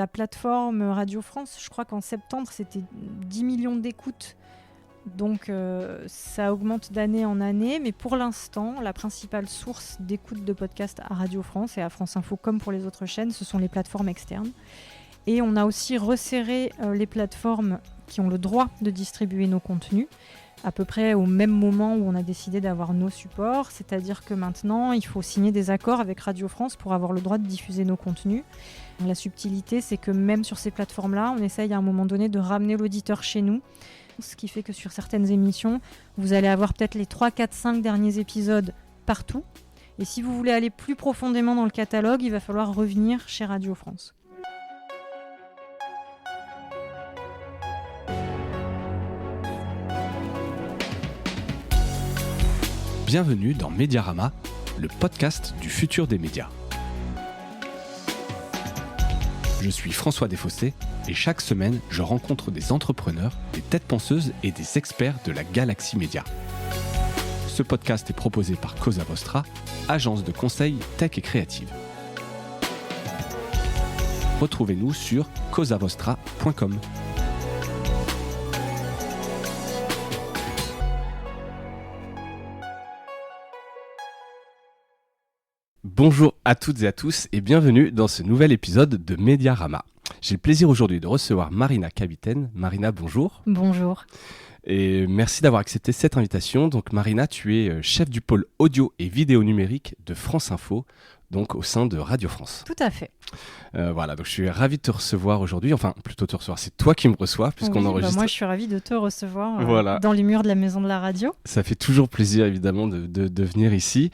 la plateforme Radio France, je crois qu'en septembre, c'était 10 millions d'écoutes. Donc ça augmente d'année en année, mais pour l'instant, la principale source d'écoute de podcasts à Radio France et à France Info, comme pour les autres chaînes, ce sont les plateformes externes. Et on a aussi resserré les plateformes qui ont le droit de distribuer nos contenus, à peu près au même moment où on a décidé d'avoir nos supports, c'est-à-dire que maintenant, il faut signer des accords avec Radio France pour avoir le droit de diffuser nos contenus. La subtilité, c'est que même sur ces plateformes-là, on essaye à un moment donné de ramener l'auditeur chez nous, ce qui fait que sur certaines émissions, vous allez avoir peut-être les 3, 4, 5 derniers épisodes partout. Et si vous voulez aller plus profondément dans le catalogue, il va falloir revenir chez Radio France. Bienvenue dans Mediarama, le podcast du futur des médias. Je suis François Desfossés et chaque semaine, je rencontre des entrepreneurs, des têtes penseuses et des experts de la galaxie média. Ce podcast est proposé par Cosa Vostra, agence de conseil tech et créative. Retrouvez-nous sur cosavostra.com. Bonjour à toutes et à tous et bienvenue dans ce nouvel épisode de Mediarama. J'ai le plaisir aujourd'hui de recevoir Marina Kapitein. Marina, bonjour. Bonjour. Et merci d'avoir accepté cette invitation. Donc Marina, tu es chef du pôle audio et vidéo numérique de France Info, donc au sein de Radio France. Tout à fait. Voilà, donc je suis ravi de te recevoir aujourd'hui. Enfin, plutôt te recevoir, c'est toi qui me reçois puisqu'on enregistre. Moi, je suis ravie de te recevoir voilà. Dans les murs de la maison de la radio. Ça fait toujours plaisir, évidemment, de venir ici.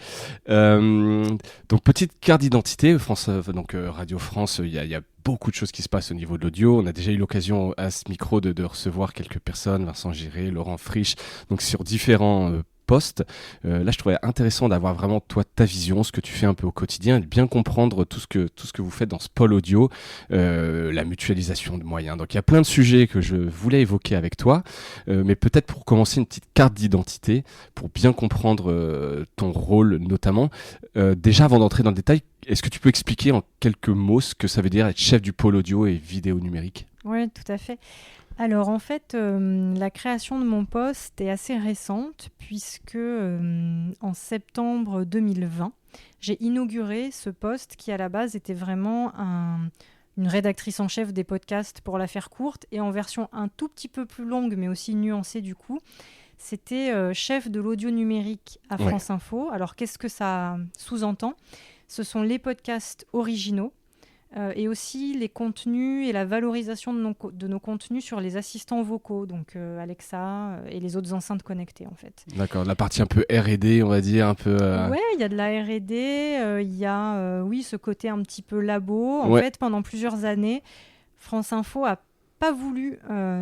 Donc, petite carte d'identité. Radio France, il y a beaucoup de choses qui se passent au niveau de l'audio. On a déjà eu l'occasion à ce micro de recevoir quelques personnes, Vincent Giré, Laurent Frisch, donc sur différents postes. Là, je trouvais intéressant d'avoir vraiment toi ta vision, ce que tu fais un peu au quotidien, et de bien comprendre tout ce que vous faites dans ce pôle audio, la mutualisation de moyens. Donc, il y a plein de sujets que je voulais évoquer avec toi, mais peut-être pour commencer une petite carte d'identité pour bien comprendre ton rôle notamment. Déjà, avant d'entrer dans le détail, est-ce que tu peux expliquer en quelques mots ce que ça veut dire être chef du pôle audio et vidéo numérique ? Oui, tout à fait. Alors en fait, la création de mon poste est assez récente puisque en septembre 2020, j'ai inauguré ce poste qui à la base était vraiment une rédactrice en chef des podcasts pour la faire courte et en version un tout petit peu plus longue mais aussi nuancée du coup. C'était chef de l'audio numérique à France Info. Alors qu'est-ce que ça sous-entend ? Ce sont les podcasts originaux. Et aussi les contenus et la valorisation de nos contenus sur les assistants vocaux, donc Alexa et les autres enceintes connectées en fait. D'accord, la partie un peu R&D, on va dire, un peu... Ouais, il y a de la R&D, il y a ce côté un petit peu labo. En fait, pendant plusieurs années, France Info a pas voulu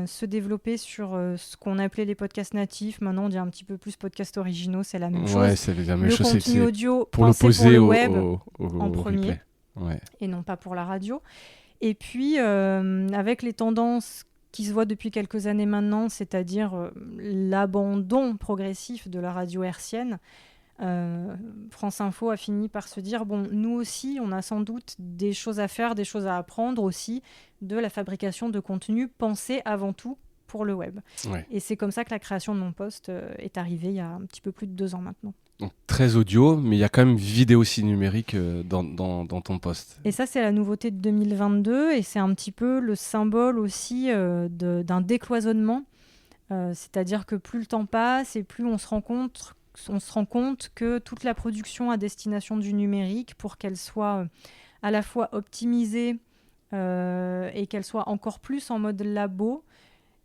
se développer sur ce qu'on appelait les podcasts natifs. Maintenant, on dit un petit peu plus podcasts originaux, c'est la même chose. Ouais, c'est la même chose. Le contenu audio, pour l'opposer le web en premier. Replay. Ouais. Et non pas pour la radio. Et puis, avec les tendances qui se voient depuis quelques années maintenant, c'est-à-dire l'abandon progressif de la radio hertzienne, France Info a fini par se dire, bon, nous aussi, on a sans doute des choses à faire, des choses à apprendre aussi de la fabrication de contenu pensé avant tout pour le web. Ouais. Et c'est comme ça que la création de mon poste est arrivée il y a un petit peu plus de 2 ans maintenant. Donc très audio, mais il y a quand même vidéo aussi numérique dans ton poste. Et ça, c'est la nouveauté de 2022 et c'est un petit peu le symbole aussi d'un décloisonnement. C'est-à-dire que plus le temps passe et plus on se rend compte que toute la production à destination du numérique, pour qu'elle soit à la fois optimisée et qu'elle soit encore plus en mode labo,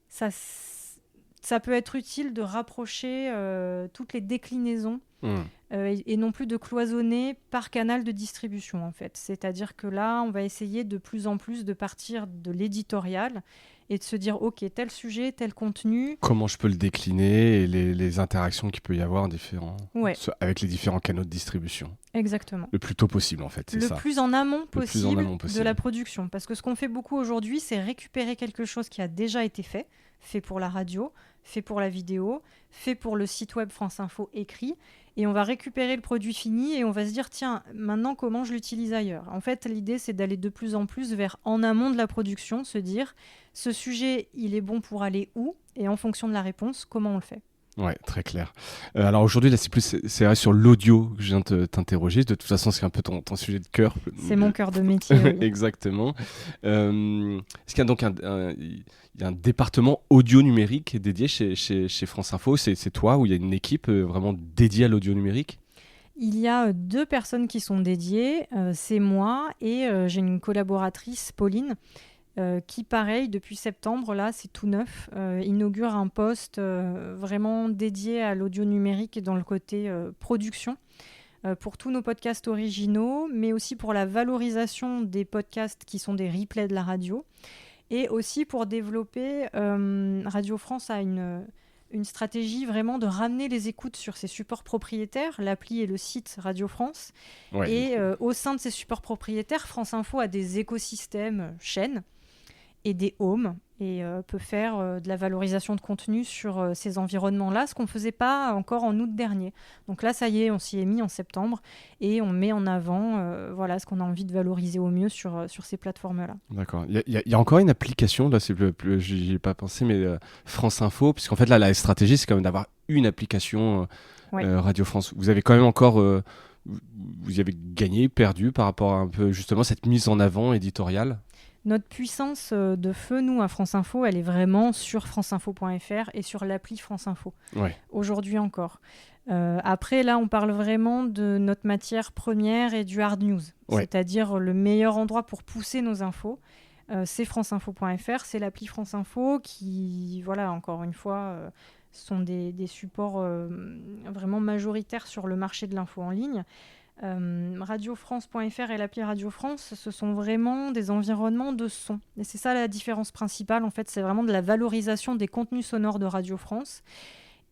ça peut être utile de rapprocher toutes les déclinaisons et non plus de cloisonner par canal de distribution en fait. C'est-à-dire que là, on va essayer de plus en plus de partir de l'éditorial et de se dire, ok, tel sujet, tel contenu. Comment je peux le décliner et les interactions qu'il peut y avoir avec les différents canaux de distribution. Exactement. Le plus tôt possible en fait, c'est ça. Le plus en amont possible de la production. Parce que ce qu'on fait beaucoup aujourd'hui, c'est récupérer quelque chose qui a déjà été fait pour la radio, fait pour la vidéo, fait pour le site web France Info écrit, et on va récupérer le produit fini et on va se dire tiens, maintenant comment je l'utilise ailleurs. En fait, l'idée c'est d'aller de plus en plus vers en amont de la production, se dire ce sujet il est bon pour aller où, et en fonction de la réponse, comment on le fait. Ouais, très clair. Alors aujourd'hui, là, c'est vrai sur l'audio que je viens de t'interroger. De toute façon, c'est un peu ton sujet de cœur. C'est mon cœur de métier. Oui. Exactement. Est-ce qu'il y a donc il y a un département audio numérique dédié chez France Info? C'est toi, ou il y a une équipe vraiment dédiée à l'audio numérique? Il y a 2 personnes qui sont dédiées, c'est moi et j'ai une collaboratrice, Pauline, qui, pareil, depuis septembre, là, c'est tout neuf, inaugure un poste vraiment dédié à l'audio numérique dans le côté production pour tous nos podcasts originaux, mais aussi pour la valorisation des podcasts qui sont des replays de la radio, et aussi pour développer, Radio France a une stratégie vraiment de ramener les écoutes sur ses supports propriétaires, l'appli et le site Radio France. Ouais. Et au sein de ces supports propriétaires, France Info a des écosystèmes chaînes et des homes, et peut faire de la valorisation de contenu sur ces environnements-là, ce qu'on ne faisait pas encore en août dernier. Donc là, ça y est, on s'y est mis en septembre, et on met en avant voilà, ce qu'on a envie de valoriser au mieux sur ces plateformes-là. D'accord. Il y a encore une application, là, j'y ai pas pensé, mais France Info, puisqu'en fait, là, la stratégie, c'est quand même d'avoir une application Radio France. Vous avez quand même encore... vous y avez gagné, perdu par rapport à un peu, justement, cette mise en avant éditoriale? Notre puissance de feu, nous, à France Info, elle est vraiment sur franceinfo.fr et sur l'appli France Info. Ouais. Aujourd'hui encore. Après, là, on parle vraiment de notre matière première et du hard news. Ouais. C'est-à-dire le meilleur endroit pour pousser nos infos. C'est franceinfo.fr, c'est l'appli France Info qui, voilà, encore une fois, sont des supports vraiment majoritaires sur le marché de l'info en ligne. Radiofrance.fr et l'appli Radio France, ce sont vraiment des environnements de son. Et c'est ça la différence principale, en fait, c'est vraiment de la valorisation des contenus sonores de Radio France.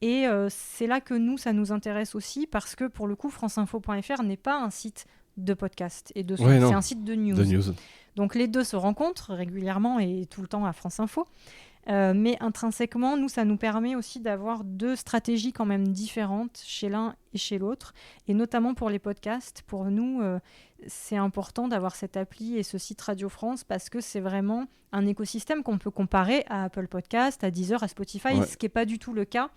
Et c'est là que nous, ça nous intéresse aussi, parce que pour le coup, franceinfo.fr n'est pas un site de podcast et de son, c'est un site de news. Donc les deux se rencontrent régulièrement et tout le temps à France Info. Mais intrinsèquement, nous, ça nous permet aussi d'avoir 2 stratégies quand même différentes chez l'un et chez l'autre. Et notamment pour les podcasts, pour nous, c'est important d'avoir cette appli et ce site Radio France, parce que c'est vraiment un écosystème qu'on peut comparer à Apple Podcast, à Deezer, à Spotify, ce qui n'est pas du tout le cas,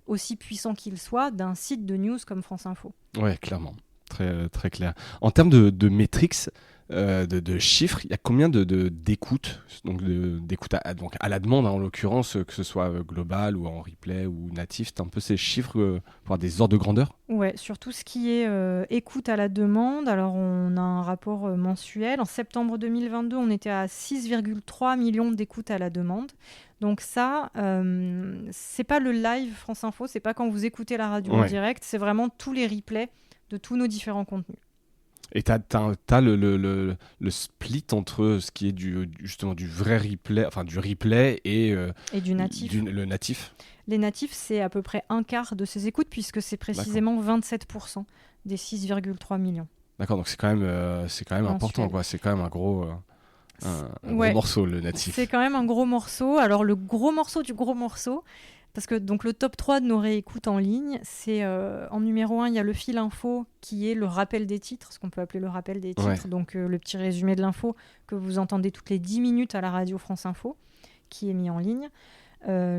aussi puissant qu'il soit, d'un site de news comme France Info. Ouais, clairement. Très, très clair. En termes de métriques, de chiffres, il y a combien d'écoutes, donc d'écoutes à la demande, hein, en l'occurrence, que ce soit global ou en replay ou natif, c'est un peu ces chiffres pour avoir des ordres de grandeur? Ouais, sur tout ce qui est écoute à la demande, alors on a un rapport mensuel. En septembre 2022, on était à 6,3 millions d'écoutes à la demande. Donc ça, c'est pas le live France Info, c'est pas quand vous écoutez la radio en direct, c'est vraiment tous les replays de tous nos différents contenus. Et t'as le split entre ce qui est justement du vrai replay, enfin du replay et du natif. Le natif. Les natifs, c'est à peu près un quart de ces écoutes, puisque c'est précisément 27% des 6,3 millions. D'accord, donc c'est quand même important, quoi. C'est quand même un gros morceau, le natif. C'est quand même un gros morceau. Alors le gros morceau du gros morceau, parce que donc, le top 3 de nos réécoutes en ligne, c'est en numéro 1, il y a le fil info, qui est le rappel des titres, ce qu'on peut appeler le rappel des titres, donc le petit résumé de l'info que vous entendez toutes les 10 minutes à la radio France Info, qui est mis en ligne.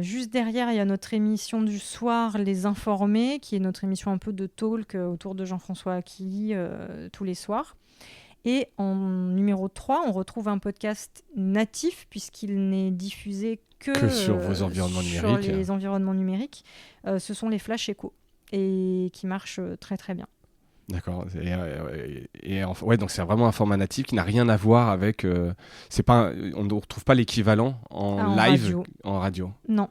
Juste derrière, il y a notre émission du soir, Les Informés, qui est notre émission un peu de talk autour de Jean-François Aquili tous les soirs. Et en numéro 3, on retrouve un podcast natif, puisqu'il n'est diffusé que sur vos environnements numériques. Sur les environnements numériques. Ce sont les Flash Echo, et qui marchent très très bien. D'accord. Donc c'est vraiment un format natif qui n'a rien à voir avec... on ne retrouve pas l'équivalent en live en radio. Non.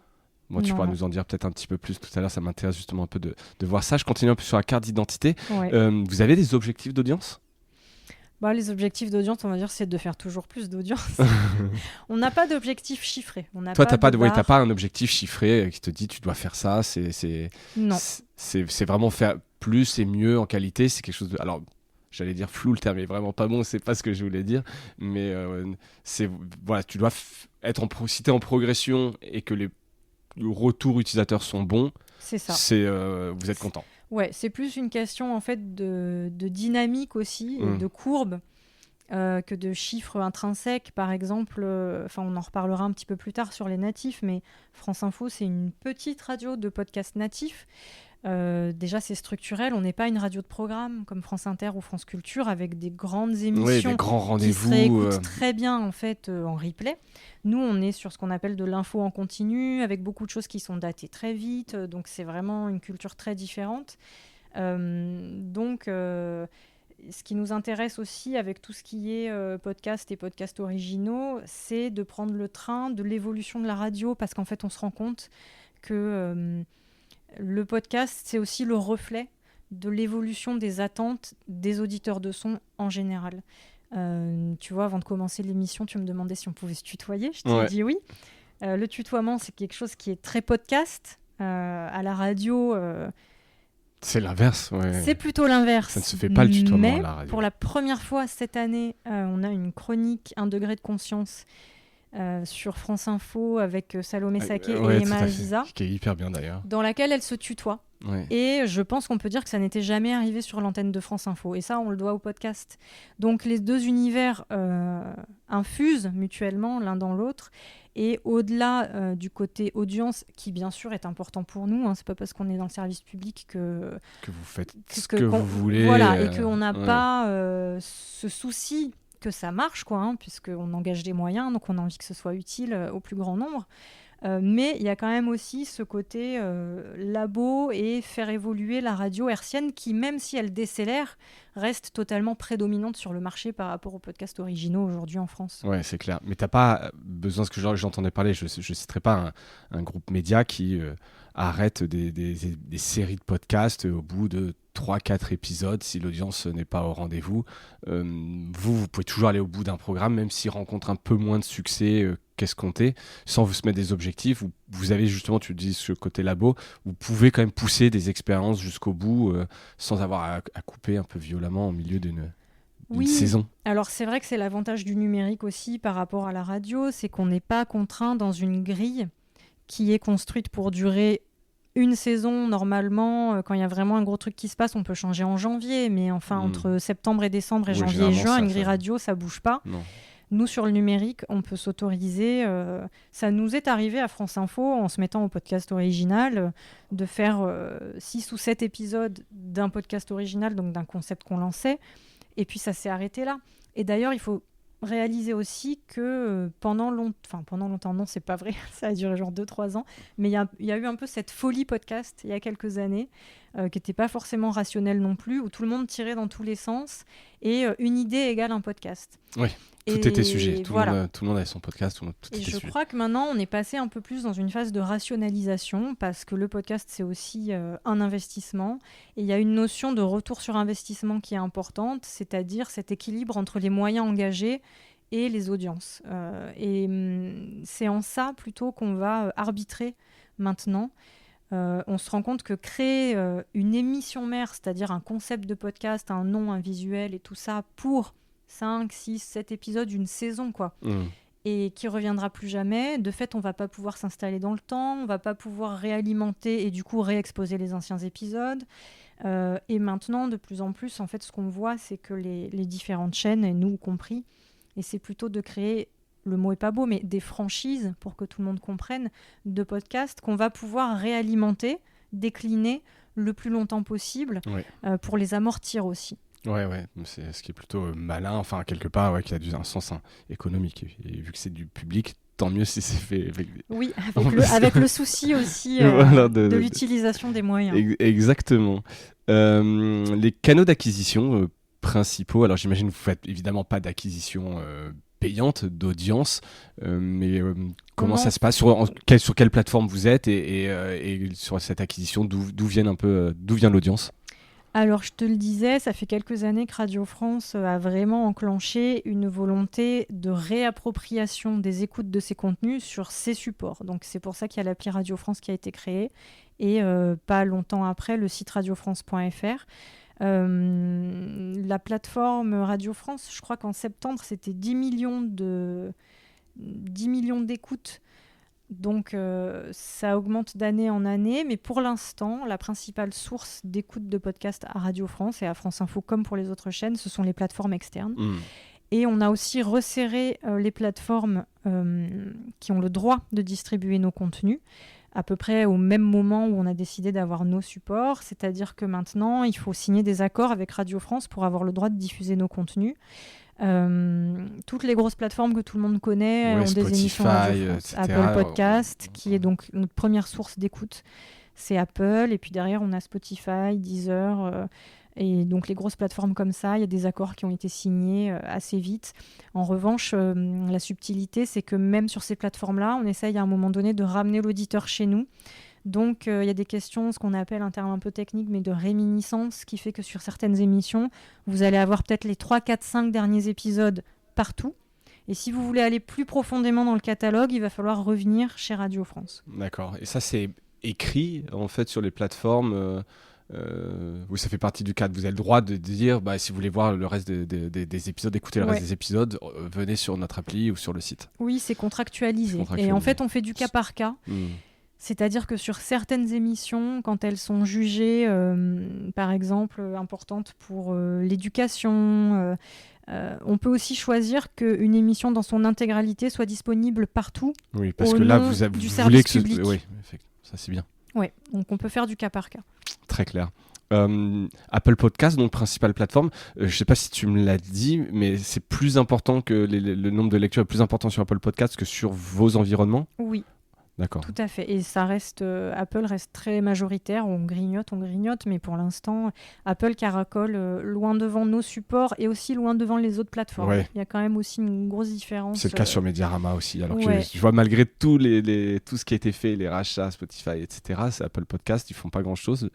Bon, tu pourras nous en dire peut-être un petit peu plus tout à l'heure, ça m'intéresse justement un peu de voir ça. Je continue un peu sur la carte d'identité. Vous avez des objectifs d'audience ? Les objectifs d'audience, on va dire, c'est de faire toujours plus d'audience. On n'a pas d'objectif chiffré. Toi, t'as pas un objectif chiffré qui te dit tu dois faire ça. Non. C'est vraiment faire plus et mieux en qualité. C'est quelque chose de... Alors, j'allais dire flou, le terme est vraiment pas bon, c'est pas ce que je voulais dire. Mais tu dois être si t'es en progression et que retours utilisateurs sont bons, C'est ça. vous êtes content. Ouais, c'est plus une question en fait de dynamique aussi, et de courbe, que de chiffres intrinsèques. Par exemple, on en reparlera un petit peu plus tard sur les natifs, mais France Info, c'est une petite radio de podcast natifs. Déjà, c'est structurel. On n'est pas une radio de programme comme France Inter ou France Culture avec des grandes émissions des grands qui se rendez-vous. réécoutent très bien en fait en replay. Nous, on est sur ce qu'on appelle de l'info en continu, avec beaucoup de choses qui sont datées très vite. Donc, c'est vraiment une culture très différente. Ce qui nous intéresse aussi avec tout ce qui est podcast et podcasts originaux, c'est de prendre le train de l'évolution de la radio, parce qu'en fait, on se rend compte que le podcast, c'est aussi le reflet de l'évolution des attentes des auditeurs de son en général. Tu vois, avant de commencer l'émission, tu me demandais si on pouvait se tutoyer. Je t'ai dit oui. Le tutoiement, c'est quelque chose qui est très podcast. À la radio... c'est l'inverse, ouais. C'est plutôt l'inverse. Ça ne se fait pas le tutoiement à la radio. Pour la première fois cette année, on a une chronique 1 degré de conscience sur France Info avec Salomé Saké et Emma Aziza. Qui est hyper bien d'ailleurs. Dans laquelle elle se tutoie. Ouais. Et je pense qu'on peut dire que ça n'était jamais arrivé sur l'antenne de France Info. Et ça, on le doit au podcast. Donc les deux univers infusent mutuellement l'un dans l'autre. Et au-delà du côté audience, qui bien sûr est important pour nous, hein, c'est pas parce qu'on est dans le service public que vous faites ce que vous voulez. Voilà, et qu'on n'a pas ce souci que ça marche, quoi, hein, puisqu'on engage des moyens, donc on a envie que ce soit utile au plus grand nombre. Mais il y a quand même aussi ce côté labo et faire évoluer la radio hertzienne qui, même si elle décélère, reste totalement prédominante sur le marché par rapport aux podcasts originaux aujourd'hui en France. Ouais, c'est clair. Mais t'as pas besoin, ce que j'entendais parler, je citerai pas un groupe média qui arrête des séries de podcasts au bout de 3-4 épisodes si l'audience n'est pas au rendez-vous. Vous pouvez toujours aller au bout d'un programme, même s'il rencontre un peu moins de succès qu'escompté, sans vous se mettre des objectifs. Vous avez justement, tu dis ce côté labo, vous pouvez quand même pousser des expériences jusqu'au bout sans avoir à couper un peu violemment au milieu d'une saison. Alors c'est vrai que c'est l'avantage du numérique aussi par rapport à la radio, c'est qu'on n'est pas contraint dans une grille qui est construite pour durer une saison. Normalement, quand il y a vraiment un gros truc qui se passe, on peut changer en janvier, mais enfin entre septembre et décembre et janvier et juin, une grille radio, ça bouge pas. Non. Nous, sur le numérique, on peut s'autoriser. Ça nous est arrivé à France Info, en se mettant au podcast original, de faire 6 ou 7 épisodes d'un podcast original, donc d'un concept qu'on lançait. Et puis, ça s'est arrêté là. Et d'ailleurs, il faut réaliser aussi que pendant longtemps, non, c'est pas vrai, ça a duré genre 2-3 ans, mais il y a eu un peu cette folie podcast il y a quelques années, qui n'était pas forcément rationnelle non plus, où tout le monde tirait dans tous les sens, et une idée égale un podcast. Oui. Tout était sujet, tout le monde avait son podcast, tout et était je sujet. crois que maintenant on est passé un peu plus dans une phase de rationalisation, parce que le podcast c'est aussi un investissement, et il y a une notion de retour sur investissement qui est importante, c'est-à-dire cet équilibre entre les moyens engagés et les audiences. C'est en ça plutôt qu'on va arbitrer maintenant. On se rend compte que créer une émission mère, c'est-à-dire un concept de podcast, un nom, un visuel et tout ça pour 5, 6, 7 épisodes, une saison, quoi. Et qui reviendra plus jamais. De fait, on va pas pouvoir s'installer dans le temps, on va pas pouvoir réalimenter et du coup réexposer les anciens épisodes. Et maintenant, de plus en plus, en fait, ce qu'on voit, c'est que les différentes chaînes, et nous compris, et c'est plutôt de créer, le mot est pas beau, mais des franchises, pour que tout le monde comprenne, de podcasts qu'on va pouvoir réalimenter, décliner le plus longtemps possible, pour les amortir aussi. Ouais, c'est ce qui est plutôt malin, enfin quelque part, qui a un sens économique. Et vu que c'est du public, tant mieux si c'est fait avec... Oui, avec le souci aussi de l'utilisation des moyens. Exactement. Les canaux d'acquisition principaux, alors j'imagine que vous faites évidemment pas d'acquisition payante d'audience, mais comment ça se passe, sur quelle plateforme vous êtes et sur cette acquisition, d'où vient l'audience? Alors, je te le disais, ça fait quelques années que Radio France a vraiment enclenché une volonté de réappropriation des écoutes de ses contenus sur ses supports. Donc, c'est pour ça qu'il y a l'appli Radio France qui a été créée. Et pas longtemps après, le site radiofrance.fr. La plateforme Radio France, je crois qu'en septembre, c'était 10 millions d'écoutes Donc ça augmente d'année en année, mais pour l'instant, la principale source d'écoute de podcasts à Radio France et à France Info, comme pour les autres chaînes, ce sont les plateformes externes. Et on a aussi resserré les plateformes qui ont le droit de distribuer nos contenus à peu près au même moment où on a décidé d'avoir nos supports, c'est-à-dire que maintenant, il faut signer des accords avec Radio France pour avoir le droit de diffuser nos contenus. Toutes les grosses plateformes que tout le monde connaît ont Spotify, des émissions Radio France. etc. Apple Podcast, qui est donc notre première source d'écoute, c'est Apple. Et puis derrière, on a Spotify, Deezer. Et donc les grosses plateformes comme ça, il y a des accords qui ont été signés assez vite. En revanche, la subtilité, c'est que même sur ces plateformes-là, on essaye à un moment donné de ramener l'auditeur chez nous. Donc il y a des questions, ce qu'on appelle un terme un peu technique, mais de réminiscence, qui fait que sur certaines émissions, vous allez avoir peut-être les 3, 4, 5 derniers épisodes partout. Et si vous voulez aller plus profondément dans le catalogue, il va falloir revenir chez Radio France. D'accord. Et ça, c'est écrit en fait sur les plateformes oui, ça fait partie du cadre. Vous avez le droit de dire, si vous voulez voir le reste des épisodes, écouter le reste des épisodes, venez sur notre appli ou sur le site. Oui, c'est contractualisé. Et en fait, on fait du cas par cas. C'est-à-dire que sur certaines émissions, quand elles sont jugées, par exemple, importantes pour l'éducation, on peut aussi choisir qu'une émission dans son intégralité soit disponible partout. Oui, parce que là, vous voulez que public. Oui, ça c'est bien. Oui, donc on peut faire du cas par cas. Très clair. Apple Podcast, donc principale plateforme. Je ne sais pas si tu me l'as dit, mais c'est plus important que le nombre de lectures est plus important sur Apple Podcast que sur vos environnements. Oui. D'accord. Tout à fait. Et ça reste, Apple reste très majoritaire. On grignote, mais pour l'instant, Apple caracole loin devant nos supports et aussi loin devant les autres plateformes. Ouais. Il y a quand même aussi une grosse différence. C'est le cas sur Mediarama aussi. Alors que je vois malgré tout ce qui a été fait, les rachats, Spotify, etc., c'est Apple Podcast, ils font pas grand-chose.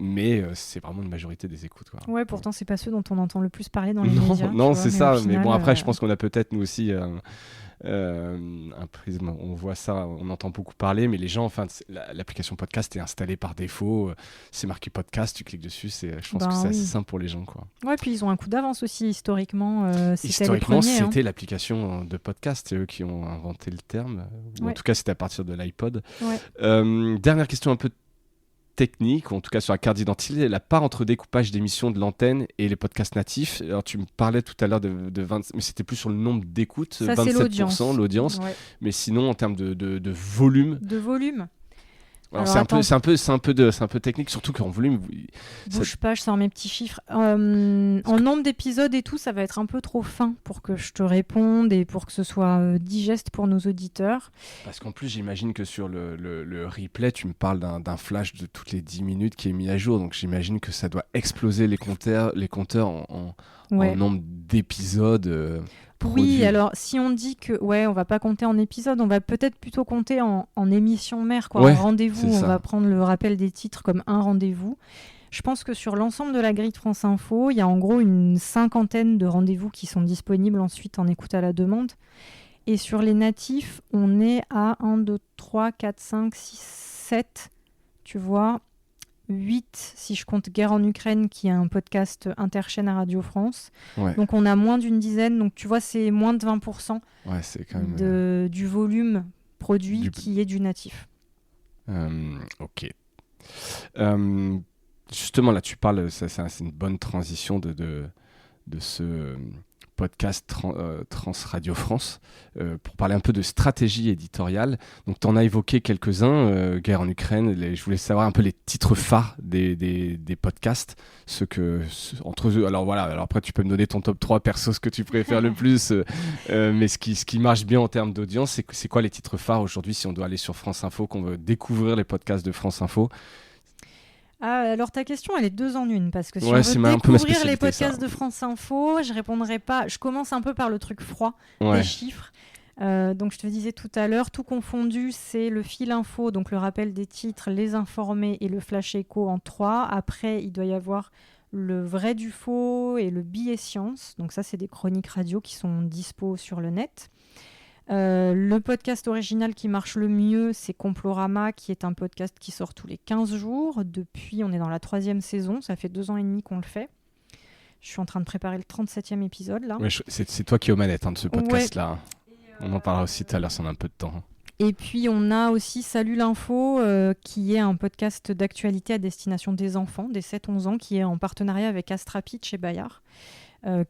Mais c'est vraiment une majorité des écoutes. Quoi. Ouais, pourtant, c'est pas ceux dont on entend le plus parler dans les médias. Non, c'est ça. Final, mais bon, après, je pense qu'on a peut-être, nous aussi, un prisme. On voit ça, on entend beaucoup parler, mais les gens, enfin, l'application podcast est installée par défaut. C'est marqué podcast, tu cliques dessus. Je pense que c'est assez simple pour les gens. Quoi. Ouais, puis ils ont un coup d'avance aussi, historiquement. Historiquement, c'était l'application de podcast. C'est eux qui ont inventé le terme. Ou en tout cas, c'était à partir de l'iPod. Ouais. Dernière question un peu technique, ou en tout cas sur la carte d'identité, la part entre découpage d'émissions de l'antenne et les podcasts natifs. Alors tu me parlais tout à l'heure de 20, mais c'était plus sur le nombre d'écoutes, ça, 27% l'audience, mais sinon en termes de volume. De volume. Alors, c'est un peu technique, surtout qu'en volume. Bouge pas, je sors mes petits chiffres. En nombre d'épisodes et tout, ça va être un peu trop fin pour que je te réponde et pour que ce soit digeste pour nos auditeurs. Parce qu'en plus, j'imagine que sur le replay, tu me parles d'un flash de toutes les 10 minutes qui est mis à jour. Donc j'imagine que ça doit exploser les compteurs en nombre d'épisodes. Oui, alors si on dit que on va pas compter en épisode, on va peut-être plutôt compter en émission mère, quoi, en rendez-vous. On va prendre le rappel des titres comme un rendez-vous. Je pense que sur l'ensemble de la grille de France Info, il y a en gros une 50aine de rendez-vous qui sont disponibles ensuite en écoute à la demande. Et sur les natifs, on est à 1, 2, 3, 4, 5, 6, 7, tu vois, 8 si je compte Guerre en Ukraine, qui est un podcast interchaîne à Radio France. Donc on a moins d'une dizaine, donc tu vois, c'est moins de 20% c'est quand même, du volume produit qui est du natif. Ok. Justement, là, tu parles, c'est une bonne transition de ce podcast Trans Radio France pour parler un peu de stratégie éditoriale. Donc, tu en as évoqué quelques-uns, Guerre en Ukraine. Je voulais savoir un peu les titres phares des podcasts. Entre eux. Alors, voilà. Alors, après, tu peux me donner ton top 3 perso, ce que tu préfères le plus. Mais ce qui marche bien en termes d'audience, c'est quoi les titres phares aujourd'hui si on doit aller sur France Info, qu'on veut découvrir les podcasts de France Info? Alors ta question, elle est 2 en 1, parce que si on veut découvrir les podcasts de France Info, je répondrai pas. Je commence un peu par le truc froid des chiffres. Donc je te disais tout à l'heure, tout confondu, c'est le fil info, donc le rappel des titres, les informés et le flash écho en 3. Après, il doit y avoir le vrai du faux et le billet science. Donc ça, c'est des chroniques radio qui sont dispo sur le net. Le podcast original qui marche le mieux, c'est Complorama, qui est un podcast qui sort tous les 15 jours. Depuis, on est dans la 3e saison. Ça fait 2 ans et demi qu'on le fait. Je suis en train de préparer le 37e épisode, là. Ouais, c'est toi qui es aux manettes de ce podcast-là. On en parlera aussi tout à l'heure, si on a un peu de temps. Et puis on a aussi Salut l'info, qui est un podcast d'actualité à destination des enfants, des 7-11 ans, qui est en partenariat avec Astrapid chez Bayard,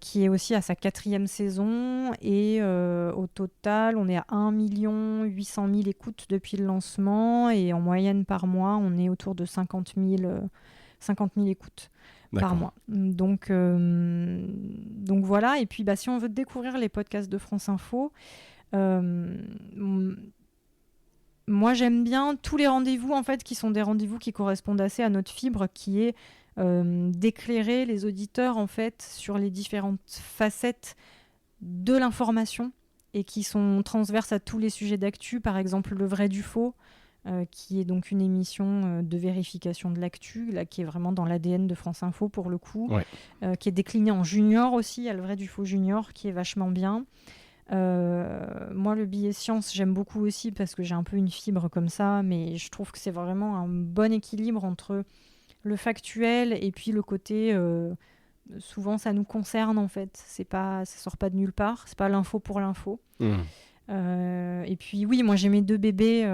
qui est aussi à sa 4e saison. Et au total, on est à 1 800 000 écoutes depuis le lancement. Et en moyenne par mois, on est autour de 50 000 écoutes par mois. Donc voilà. Et puis si on veut découvrir les podcasts de France Info, moi j'aime bien tous les rendez-vous en fait qui sont des rendez-vous qui correspondent assez à notre fibre, qui est d'éclairer les auditeurs en fait sur les différentes facettes de l'information et qui sont transverses à tous les sujets d'actu. Par exemple, Le Vrai du Faux, qui est donc une émission de vérification de l'actu, là, qui est vraiment dans l'ADN de France Info pour le coup, qui est déclinée en junior aussi. Il y a Le Vrai du Faux junior qui est vachement bien. Moi, le billet science, j'aime beaucoup aussi parce que j'ai un peu une fibre comme ça, mais je trouve que c'est vraiment un bon équilibre entre le factuel et puis le côté souvent ça nous concerne en fait, ça sort pas de nulle part, c'est pas l'info pour l'info. Et puis oui, moi j'ai mes 2 bébés,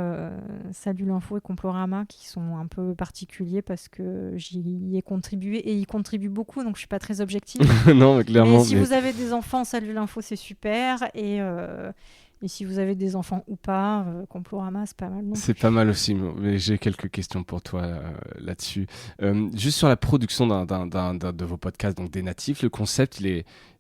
Salut l'info et Complorama, qui sont un peu particuliers parce que j'y ai contribué et ils contribuent beaucoup, donc je suis pas très objective. Non, mais clairement. Mais si vous avez des enfants, Salut l'info c'est super, et si vous avez des enfants ou pas, Complorama c'est pas mal. C'est pas mal aussi, mais j'ai quelques questions pour toi là-dessus. Juste sur la production de vos podcasts, donc des natifs, le concept,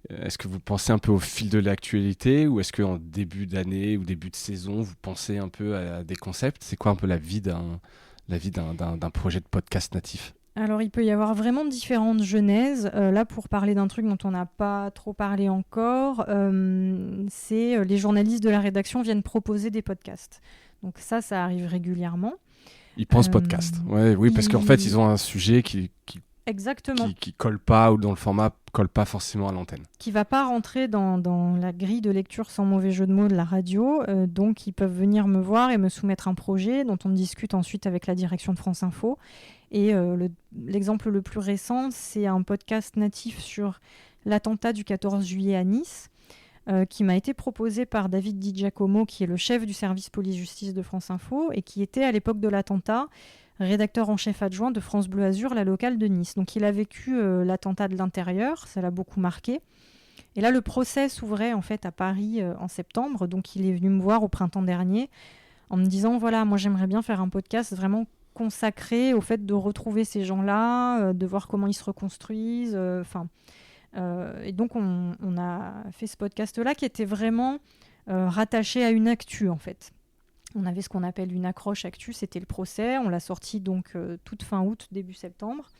est-ce que vous pensez un peu au fil de l'actualité, ou est-ce qu'en début d'année ou début de saison, vous pensez un peu à des concepts? C'est quoi un peu la vie d'un projet de podcast natif? Alors, il peut y avoir vraiment différentes genèses. Là, pour parler d'un truc dont on n'a pas trop parlé encore, c'est les journalistes de la rédaction viennent proposer des podcasts. Donc ça arrive régulièrement. Ils pensent podcast. Oui, parce qu'en fait, ils ont un sujet Exactement. Qui colle pas, ou dont le format colle pas forcément à l'antenne. Qui va pas rentrer dans la grille de lecture, sans mauvais jeu de mots, de la radio. Donc ils peuvent venir me voir et me soumettre un projet dont on discute ensuite avec la direction de France Info. Et l'exemple le plus récent, c'est un podcast natif sur l'attentat du 14 juillet à Nice, qui m'a été proposé par David Di Giacomo, qui est le chef du service police-justice de France Info et qui était à l'époque de l'attentat rédacteur en chef adjoint de France Bleu Azur, la locale de Nice. Donc il a vécu l'attentat de l'intérieur, ça l'a beaucoup marqué. Et là, le procès s'ouvrait en fait à Paris en septembre, donc il est venu me voir au printemps dernier en me disant, voilà, moi j'aimerais bien faire un podcast vraiment consacré au fait de retrouver ces gens-là, de voir comment ils se reconstruisent. Et donc on a fait ce podcast-là qui était vraiment rattaché à une actu en fait. On avait ce qu'on appelle une accroche actu, c'était le procès. On l'a sorti donc toute fin août, début septembre.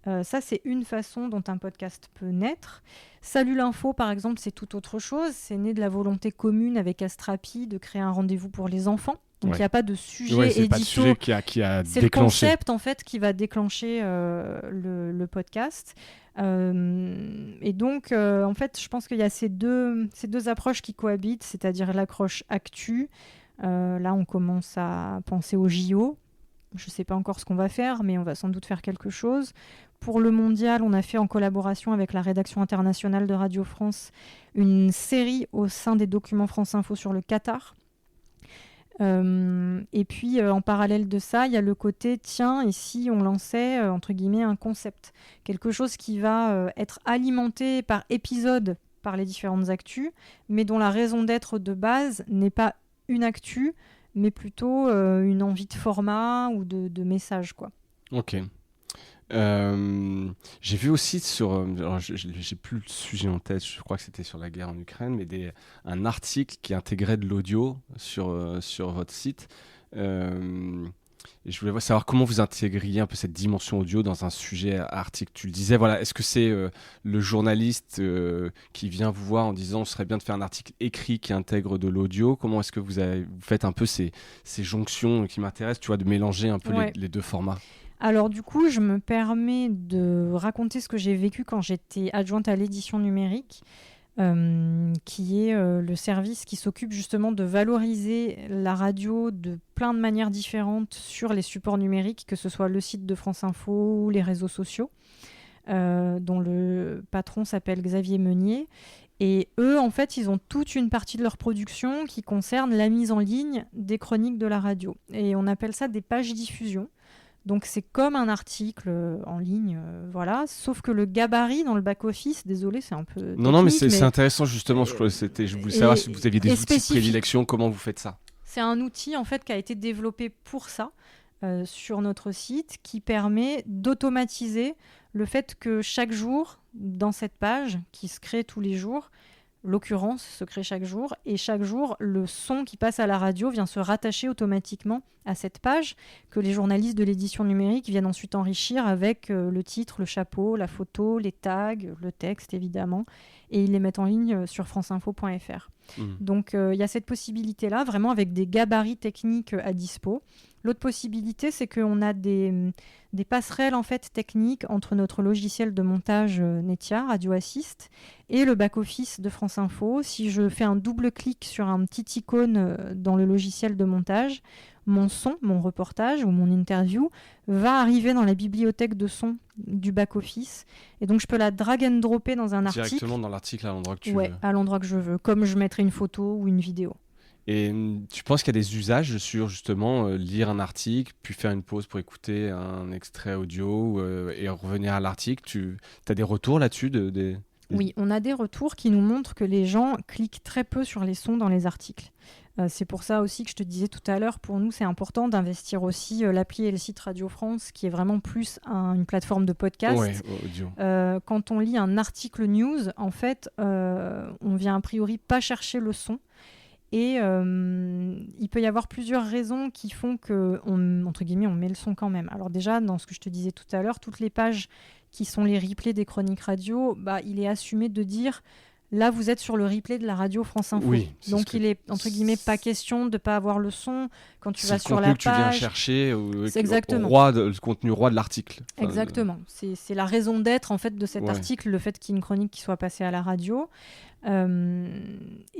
Ça, c'est une façon dont un podcast peut naître. Salut l'info, par exemple, c'est tout autre chose. C'est né de la volonté commune avec Astrapi de créer un rendez-vous pour les enfants. Donc, il n'y a pas de sujet c'est édito. Pas de sujet qui a c'est déclenché. Le concept, en fait, qui va déclencher le podcast. Et donc, en fait, je pense qu'il y a ces deux approches qui cohabitent, c'est-à-dire l'approche actu. Là, on commence à penser au JO. Je ne sais pas encore ce qu'on va faire, mais on va sans doute faire quelque chose. Pour le mondial, on a fait en collaboration avec la rédaction internationale de Radio France une série au sein des documents France Info sur le Qatar. Et puis, en parallèle de ça, il y a le côté, tiens, et si on lançait, entre guillemets, un concept, quelque chose qui va être alimenté par épisode par les différentes actus, mais dont la raison d'être de base n'est pas une actu, mais plutôt une envie de format ou de message, quoi. Ok. J'ai vu aussi alors j'ai plus le sujet en tête, je crois que c'était sur la guerre en Ukraine, mais un article qui intégrait de l'audio sur votre site. Et je voulais savoir comment vous intégriez un peu cette dimension audio dans un sujet article. Tu le disais, voilà, est-ce que c'est le journaliste qui vient vous voir en disant on serait bien de faire un article écrit qui intègre de l'audio? Comment est-ce que vous faites un peu ces jonctions qui m'intéressent, tu vois, de mélanger un peu les deux formats? Alors du coup, je me permets de raconter ce que j'ai vécu quand j'étais adjointe à l'édition numérique, qui est le service qui s'occupe justement de valoriser la radio de plein de manières différentes sur les supports numériques, que ce soit le site de France Info ou les réseaux sociaux. dont le patron s'appelle Xavier Meunier. Et eux, en fait, ils ont toute une partie de leur production qui concerne la mise en ligne des chroniques de la radio. Et on appelle ça des pages diffusion. Donc c'est comme un article en ligne, voilà, sauf que le gabarit dans le back-office, désolé, c'est un peu technique, Non, mais c'est intéressant justement, je voulais savoir si vous aviez des outils de spécifique. prédilection, comment vous faites ça. C'est un outil en fait qui a été développé pour ça sur notre site, qui permet d'automatiser le fait que chaque jour, dans cette page qui se crée tous les jours, l'occurrence se crée chaque jour, et chaque jour, le son qui passe à la radio vient se rattacher automatiquement à cette page, que les journalistes de l'édition numérique viennent ensuite enrichir avec le titre, le chapeau, la photo, les tags, le texte évidemment, et ils les mettent en ligne sur franceinfo.fr. Donc il y a cette possibilité-là, vraiment avec des gabarits techniques à dispo. L'autre possibilité, c'est qu'on a des passerelles en fait, techniques entre notre logiciel de montage Netia, Radio Assist, et le back-office de France Info. Si je fais un double-clic sur un petit icône dans le logiciel de montage, mon son, mon reportage ou mon interview va arriver dans la bibliothèque de son du back-office. Et donc, je peux la drag and dropper dans un article. Directement dans l'article à l'endroit que tu veux. Ouais, à l'endroit que je veux, comme je mettrais une photo ou une vidéo. Et tu penses qu'il y a des usages sur justement lire un article, puis faire une pause pour écouter un extrait audio et revenir à l'article. Tu as des retours là-dessus Oui, on a des retours qui nous montrent que les gens cliquent très peu sur les sons dans les articles. C'est pour ça aussi que je te disais tout à l'heure, pour nous, c'est important d'investir aussi l'appli et le site Radio France, qui est vraiment plus une plateforme de podcast. Ouais, audio. Quand on lit un article news, en fait, on vient a priori pas chercher le son. Et il peut y avoir plusieurs raisons qui font que, entre guillemets, on met le son quand même. Alors déjà, dans ce que je te disais tout à l'heure, toutes les pages qui sont les replays des chroniques radio, il est assumé de dire... Là, vous êtes sur le replay de la radio France Info. Oui, donc, il est, entre guillemets, pas question de ne pas avoir le son quand tu vas sur la page. C'est le contenu que tu viens chercher, le contenu roi de l'article. Enfin, exactement. C'est la raison d'être, en fait, de cet article, le fait qu'il y ait une chronique qui soit passée à la radio. L'autre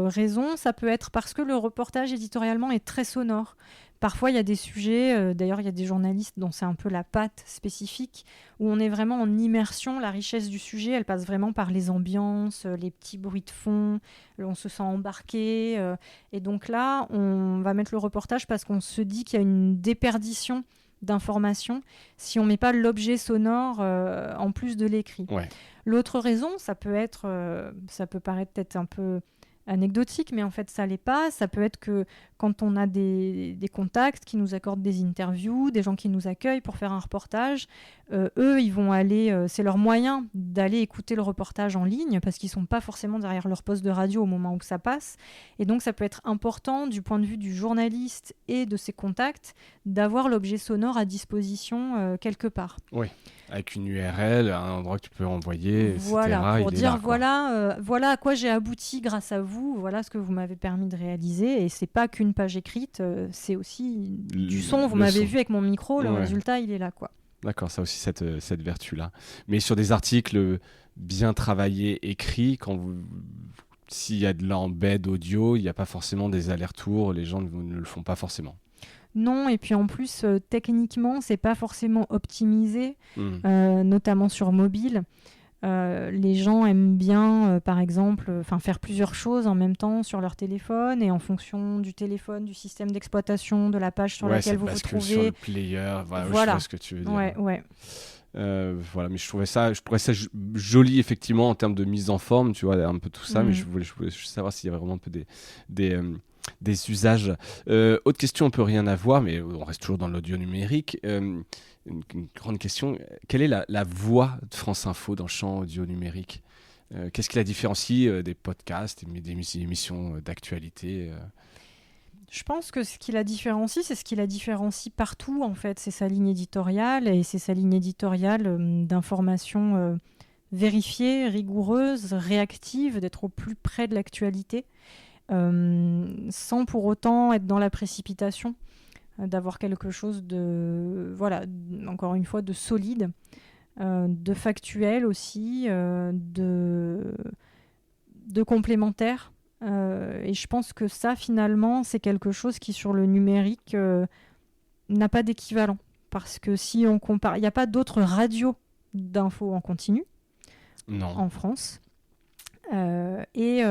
raison, ça peut être parce que le reportage éditorialement est très sonore. Parfois, il y a des sujets, d'ailleurs, il y a des journalistes dont c'est un peu la patte spécifique, où on est vraiment en immersion. La richesse du sujet, elle passe vraiment par les ambiances, les petits bruits de fond, on se sent embarqué. Et donc là, on va mettre le reportage parce qu'on se dit qu'il y a une déperdition d'informations si on ne met pas l'objet sonore en plus de l'écrit. Ouais. L'autre raison, ça peut paraître peut-être un peu anecdotique, mais en fait ça l'est pas. Ça peut être que quand on a des contacts qui nous accordent des interviews, des gens qui nous accueillent pour faire un reportage, eux ils vont aller, c'est leur moyen d'aller écouter le reportage en ligne parce qu'ils sont pas forcément derrière leur poste de radio au moment où ça passe, et donc ça peut être important du point de vue du journaliste et de ses contacts d'avoir l'objet sonore à disposition quelque part. Oui. Avec une URL, un endroit que tu peux envoyer, voilà, etc. Pour dire voilà à quoi j'ai abouti grâce à vous, voilà ce que vous m'avez permis de réaliser. Et c'est pas qu'une page écrite, c'est aussi du son. Vous m'avez vu avec mon micro, le résultat il est là, quoi. D'accord, ça aussi cette vertu-là. Mais sur des articles bien travaillés, écrits, s'il y a de l'embed audio, il n'y a pas forcément des allers-retours, les gens ne le font pas forcément. Non, et puis en plus, techniquement, c'est pas forcément optimisé, notamment sur mobile. Les gens aiment bien, par exemple, faire plusieurs choses en même temps sur leur téléphone, et en fonction du téléphone, du système d'exploitation, de la page sur laquelle vous vous trouvez. Sur le player, je vois ce que tu veux dire. Ouais. Mais je trouvais ça joli effectivement en termes de mise en forme, tu vois, un peu tout ça, mais je voulais savoir s'il y avait vraiment un peu des usages. Autre question, on peut rien avoir, mais on reste toujours dans l'audio numérique. Une grande question, quelle est la voix de France Info dans le champ audio numérique ? Qu'est-ce qui la différencie des podcasts, des émissions d'actualité Je pense que ce qui la différencie, c'est ce qui la différencie partout, en fait. C'est sa ligne éditoriale, et c'est sa ligne éditoriale d'information vérifiée, rigoureuse, réactive, d'être au plus près de l'actualité, sans pour autant être dans la précipitation, d'avoir quelque chose de, encore une fois, de solide, de factuel aussi, de complémentaire. Et je pense que ça, finalement, c'est quelque chose qui, sur le numérique, n'a pas d'équivalent. parce que si on compare, il n'y a pas d'autres radios d'infos en continu en France. Et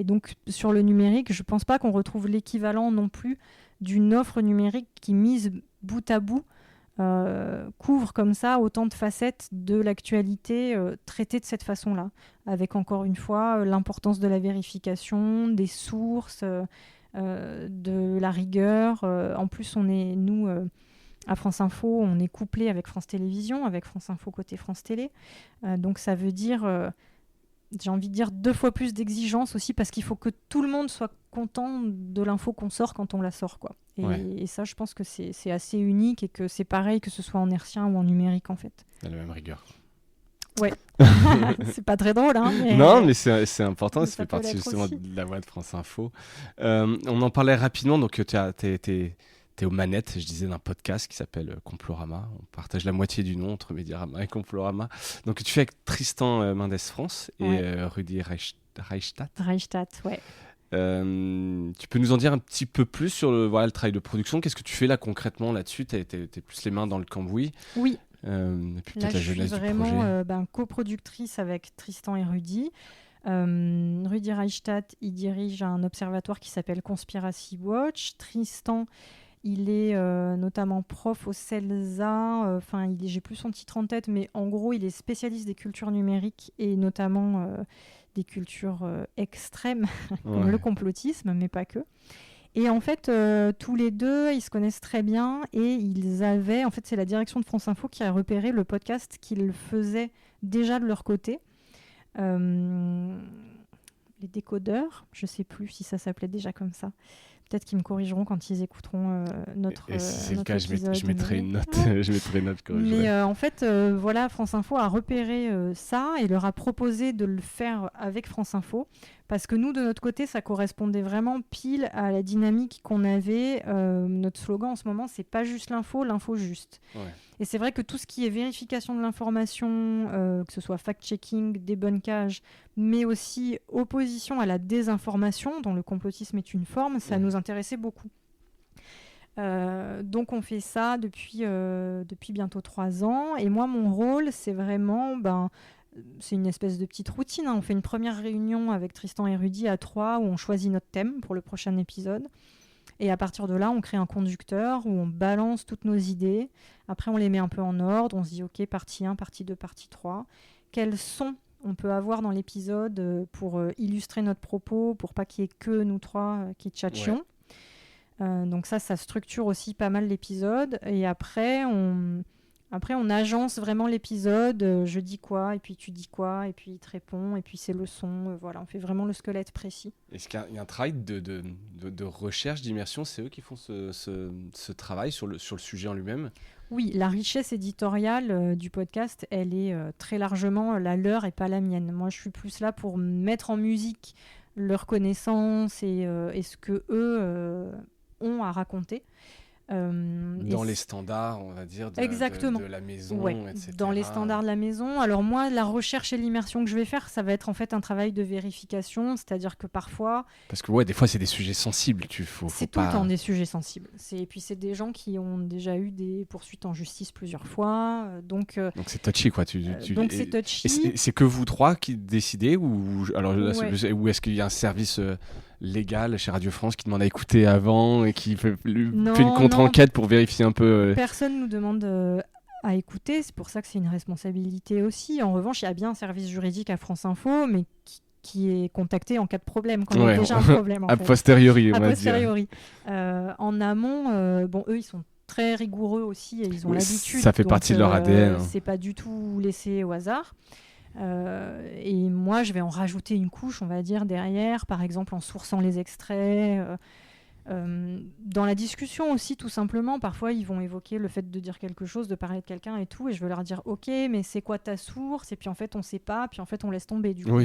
donc sur le numérique, je pense pas qu'on retrouve l'équivalent non plus d'une offre numérique qui, mise bout à bout, couvre comme ça autant de facettes de l'actualité traitée de cette façon-là, avec encore une fois l'importance de la vérification, des sources, de la rigueur. En plus, nous, à France Info, on est couplé avec France Télévisions, avec France Info côté France Télé. Donc ça veut dire... j'ai envie de dire 2 fois plus d'exigence aussi, parce qu'il faut que tout le monde soit content de l'info qu'on sort quand on la sort, quoi. Et ça, je pense que c'est assez unique, et que c'est pareil que ce soit en hertzien ou en numérique, en fait. Il y a la même rigueur. Ouais. C'est pas très drôle, hein. Non, mais c'est important, ça fait partie justement aussi de la voix de France Info. On en parlait rapidement, donc t'es aux manettes, je disais, d'un podcast qui s'appelle Complorama. On partage la moitié du nom entre Mediarama et Complorama. Donc tu fais avec Tristan Mendes France et Rudi Reichstadt. Reichstadt, ouais. Tu peux nous en dire un petit peu plus sur le travail de production? Qu'est-ce que tu fais là concrètement là-dessus? T'es plus les mains dans le cambouis. Oui. Et puis là, peut-être la jeunesse je suis du projet. vraiment coproductrice avec Tristan et Rudi. Rudi Reichstadt, il dirige un observatoire qui s'appelle Conspiracy Watch. Tristan, il est notamment prof au CELSA. J'ai plus son titre en tête, mais en gros, il est spécialiste des cultures numériques, et notamment des cultures extrêmes, comme le complotisme, mais pas que. Et en fait, tous les deux, ils se connaissent très bien, et ils avaient... En fait, c'est la direction de France Info qui a repéré le podcast qu'ils faisaient déjà de leur côté. Les décodeurs, je ne sais plus si ça s'appelait déjà comme ça. Peut-être qu'ils me corrigeront quand ils écouteront notre Et si c'est le cas, épisode. je mettrai une note. Je mettrai une note corrigerai. Mais en fait, France Info a repéré ça et leur a proposé de le faire avec France Info, parce que nous, de notre côté, ça correspondait vraiment pile à la dynamique qu'on avait. Notre slogan en ce moment, c'est pas juste l'info juste. Ouais. Et c'est vrai que tout ce qui est vérification de l'information, que ce soit fact-checking, débunkage, mais aussi opposition à la désinformation, dont le complotisme est une forme, ça nous intéressait beaucoup. Donc on fait ça depuis bientôt 3 ans. Et moi, mon rôle, c'est vraiment... c'est une espèce de petite routine, hein. On fait une première réunion avec Tristan et Rudi à 3, où on choisit notre thème pour le prochain épisode. Et à partir de là, on crée un conducteur où on balance toutes nos idées. Après, on les met un peu en ordre. On se dit, OK, partie 1, partie 2, partie 3. Quels sons on peut avoir dans l'épisode pour illustrer notre propos, pour pas qu'il y ait que nous 3 qui tchatchions. Donc ça structure aussi pas mal l'épisode. Et après, on agence vraiment l'épisode. Je dis quoi, et puis tu dis quoi, et puis il te répond, et puis c'est le son. Voilà, on fait vraiment le squelette précis. Est-ce qu'il y a un travail de recherche, d'immersion? C'est eux qui font ce travail sur le sujet en lui-même? Oui, la richesse éditoriale du podcast, elle est très largement la leur et pas la mienne. Moi, je suis plus là pour mettre en musique leurs connaissances et ce que eux ont à raconter. Dans les standards, on va dire, de la maison, etc. Dans les standards de la maison. Alors moi, la recherche et l'immersion que je vais faire, ça va être en fait un travail de vérification, c'est-à-dire que parfois... Parce que des fois, c'est des sujets sensibles. C'est tout le temps des sujets sensibles. Et puis c'est des gens qui ont déjà eu des poursuites en justice plusieurs fois. Donc c'est touchy, quoi. Donc c'est touchy. Et c'est que vous 3 qui décidez ou est-ce qu'il y a un service... légal chez Radio France qui demande à écouter avant et qui fait une contre-enquête pour vérifier un peu... Personne nous demande à écouter, c'est pour ça que c'est une responsabilité aussi. En revanche, il y a bien un service juridique à France Info, mais qui est contacté en cas de problème, quand il y a déjà un problème. A posteriori, on va dire. En amont, eux, ils sont très rigoureux aussi et ils ont l'habitude. Ça fait partie de leur ADN. C'est pas du tout laissé au hasard. Et moi, je vais en rajouter une couche, on va dire, derrière, par exemple en sourçant les extraits. Dans la discussion aussi, tout simplement, parfois, ils vont évoquer le fait de dire quelque chose, de parler de quelqu'un et tout, et je vais leur dire, OK, mais c'est quoi ta source? Et puis en fait, on sait pas, puis en fait, on laisse tomber. Du coup,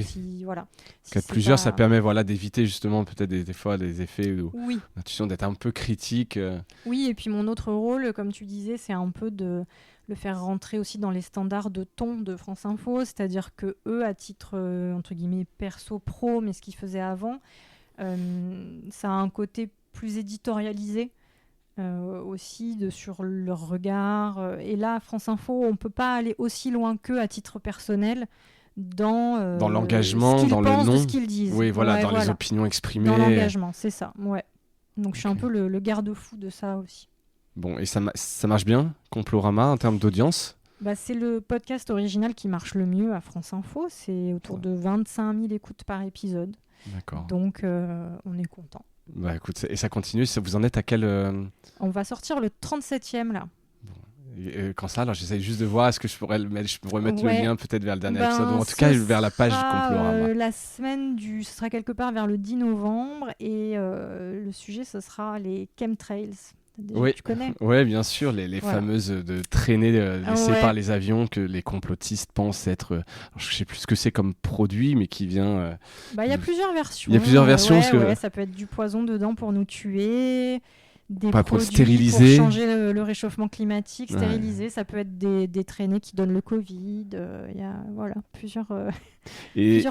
plusieurs, ça permet d'éviter justement peut-être des fois des effets où l'intuition d'être un peu critique. Oui, et puis mon autre rôle, comme tu disais, c'est un peu de le faire rentrer aussi dans les standards de ton de France Info, c'est-à-dire que eux, à titre entre guillemets perso pro, mais ce qu'ils faisaient avant, ça a un côté plus éditorialisé. aussi sur leur regard. Et là, France Info, on ne peut pas aller aussi loin qu'eux à titre personnel dans l'engagement, ce qu'ils dans le pensent, nom. de ce qu'ils disent. Oui, voilà, Ouais, dans les voilà. opinions exprimées. Dans l'engagement, c'est ça. Ouais. Donc je suis Ok. un peu le garde-fou de ça aussi. Bon, et ça marche bien, Complorama, en termes d'audience? Bah, c'est le podcast original qui marche le mieux à France Info. C'est autour de 25 000 écoutes par épisode. D'accord. Donc on est content. Bah écoute, et ça continue, vous en êtes à quel... On va sortir le 37e là. quand ça, alors j'essaye juste de voir, est-ce que je pourrais mettre le Ouais. lien peut-être vers le dernier Ben, épisode, ou en tout ce cas vers la page sera, Complorama. la semaine ce sera quelque part vers le 10 novembre et le sujet ce sera les chemtrails. Oui, Tu connais? ouais, bien sûr, les Voilà. fameuses traînées laissées Ouais. par les avions que les complotistes pensent être... alors, je sais plus ce que c'est comme produit, mais qui vient... Bah, il y a plusieurs versions. Il y a plusieurs versions, Ouais, parce que- ouais, ça peut être du poison dedans pour nous tuer, des Ouais, pour le produits stériliser. pour changer le réchauffement climatique, Ouais. stériliser. Ça peut être des traînées qui donnent le Covid. Il y a voilà, plusieurs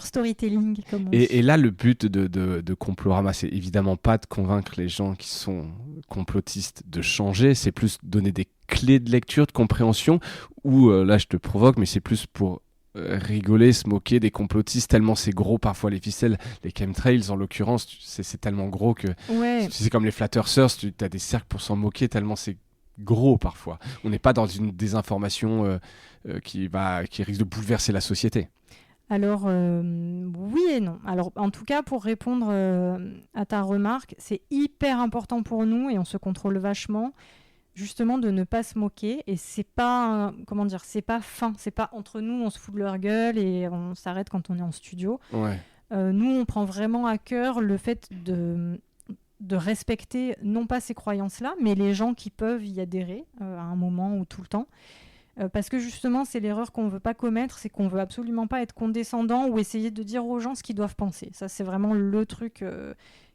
storytelling, comme on dit. Et là, le but de Complorama, c'est évidemment pas de convaincre les gens qui sont complotistes de changer, c'est plus donner des clés de lecture, de compréhension, ou là je te provoque, mais c'est plus pour rigoler, se moquer des complotistes, tellement c'est gros parfois les ficelles, les chemtrails en l'occurrence, c'est tellement gros que Ouais. c'est comme les flat earthers, tu as des cercles pour s'en moquer, tellement c'est gros parfois. On n'est pas dans une désinformation qui risque de bouleverser la société. Alors, oui et non. Alors, en tout cas, pour répondre à ta remarque, c'est hyper important pour nous et on se contrôle vachement, justement, de ne pas se moquer. Et c'est pas, comment dire, c'est pas fin. C'est pas entre nous, on se fout de leur gueule et on s'arrête quand on est en studio. Ouais. Nous, on prend vraiment à cœur le fait de respecter, non pas ces croyances-là, mais les gens qui peuvent y adhérer à un moment ou tout le temps. Parce que justement, c'est l'erreur qu'on ne veut pas commettre, c'est qu'on ne veut absolument pas être condescendant ou essayer de dire aux gens ce qu'ils doivent penser. Ça, c'est vraiment le truc...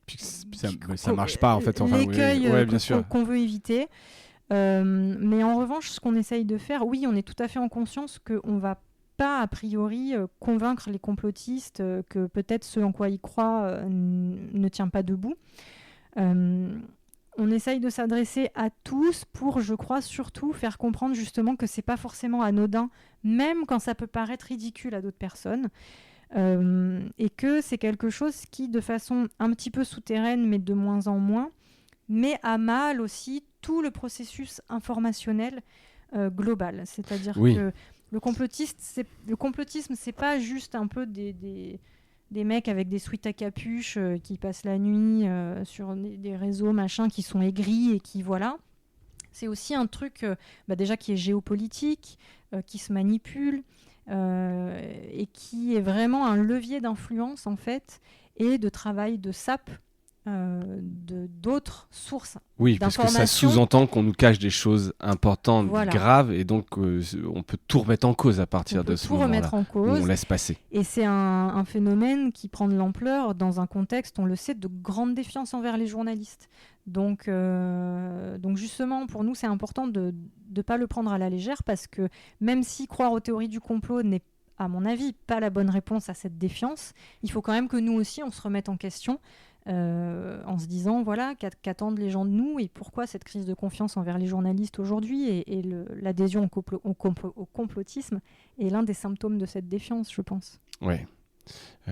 Puis ça marche pas en fait. Enfin, l'écueil ouais, bien sûr. qu'on veut éviter. Mais en revanche, ce qu'on essaye de faire, oui, on est tout à fait en conscience qu'on ne va pas, a priori, convaincre les complotistes que peut-être ce en quoi ils croient ne tient pas debout. On essaye de s'adresser à tous pour, je crois, surtout faire comprendre justement que c'est pas forcément anodin, même quand ça peut paraître ridicule à d'autres personnes, et que c'est quelque chose qui, de façon un petit peu souterraine, mais de moins en moins, met à mal aussi tout le processus informationnel global. C'est-à-dire que le complotisme, c'est pas juste un peu des mecs avec des sweats à capuche qui passent la nuit sur des réseaux machin qui sont aigris et qui voilà. C'est aussi un truc déjà qui est géopolitique, qui se manipule et qui est vraiment un levier d'influence en fait et de travail de sape d'autres sources. Oui, parce que ça sous-entend qu'on nous cache des choses importantes, voilà. graves, et donc on peut tout remettre en cause à partir de ce moment-là. Remettre en cause. On laisse passer. Et c'est un phénomène qui prend de l'ampleur dans un contexte, on le sait, de grande défiance envers les journalistes. Donc justement, pour nous, c'est important de ne pas le prendre à la légère, parce que même si croire aux théories du complot n'est, à mon avis, pas la bonne réponse à cette défiance, il faut quand même que nous aussi, on se remette en question. En se disant voilà qu'attendent les gens de nous et pourquoi cette crise de confiance envers les journalistes aujourd'hui et l'adhésion au complotisme est l'un des symptômes de cette défiance, je pense. Oui.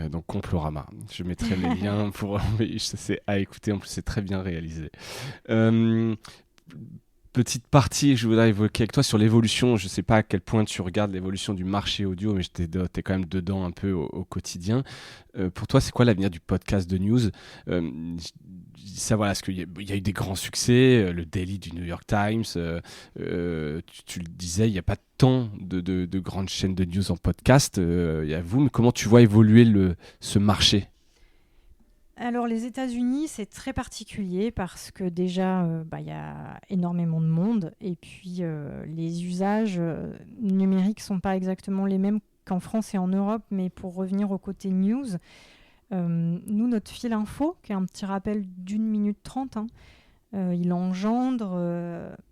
Donc Complorama, je mettrai les liens pour c'est à écouter, en plus c'est très bien réalisé. Petite partie, je voudrais évoquer avec toi sur l'évolution. Je ne sais pas à quel point tu regardes l'évolution du marché audio, mais tu es quand même dedans un peu au quotidien. Pour toi, c'est quoi l'avenir du podcast de news ? Ça, voilà, parce qu'il y a eu des grands succès, le Daily du New York Times, tu le disais, il n'y a pas tant de grandes chaînes de news en podcast. Il y a vous, mais comment tu vois évoluer ce marché ? Alors les États-Unis, c'est très particulier parce que déjà, y a énormément de monde et puis les usages numériques sont pas exactement les mêmes qu'en France et en Europe, mais pour revenir au côté news, nous, notre fil info, qui est un petit rappel d'1 minute 30, il engendre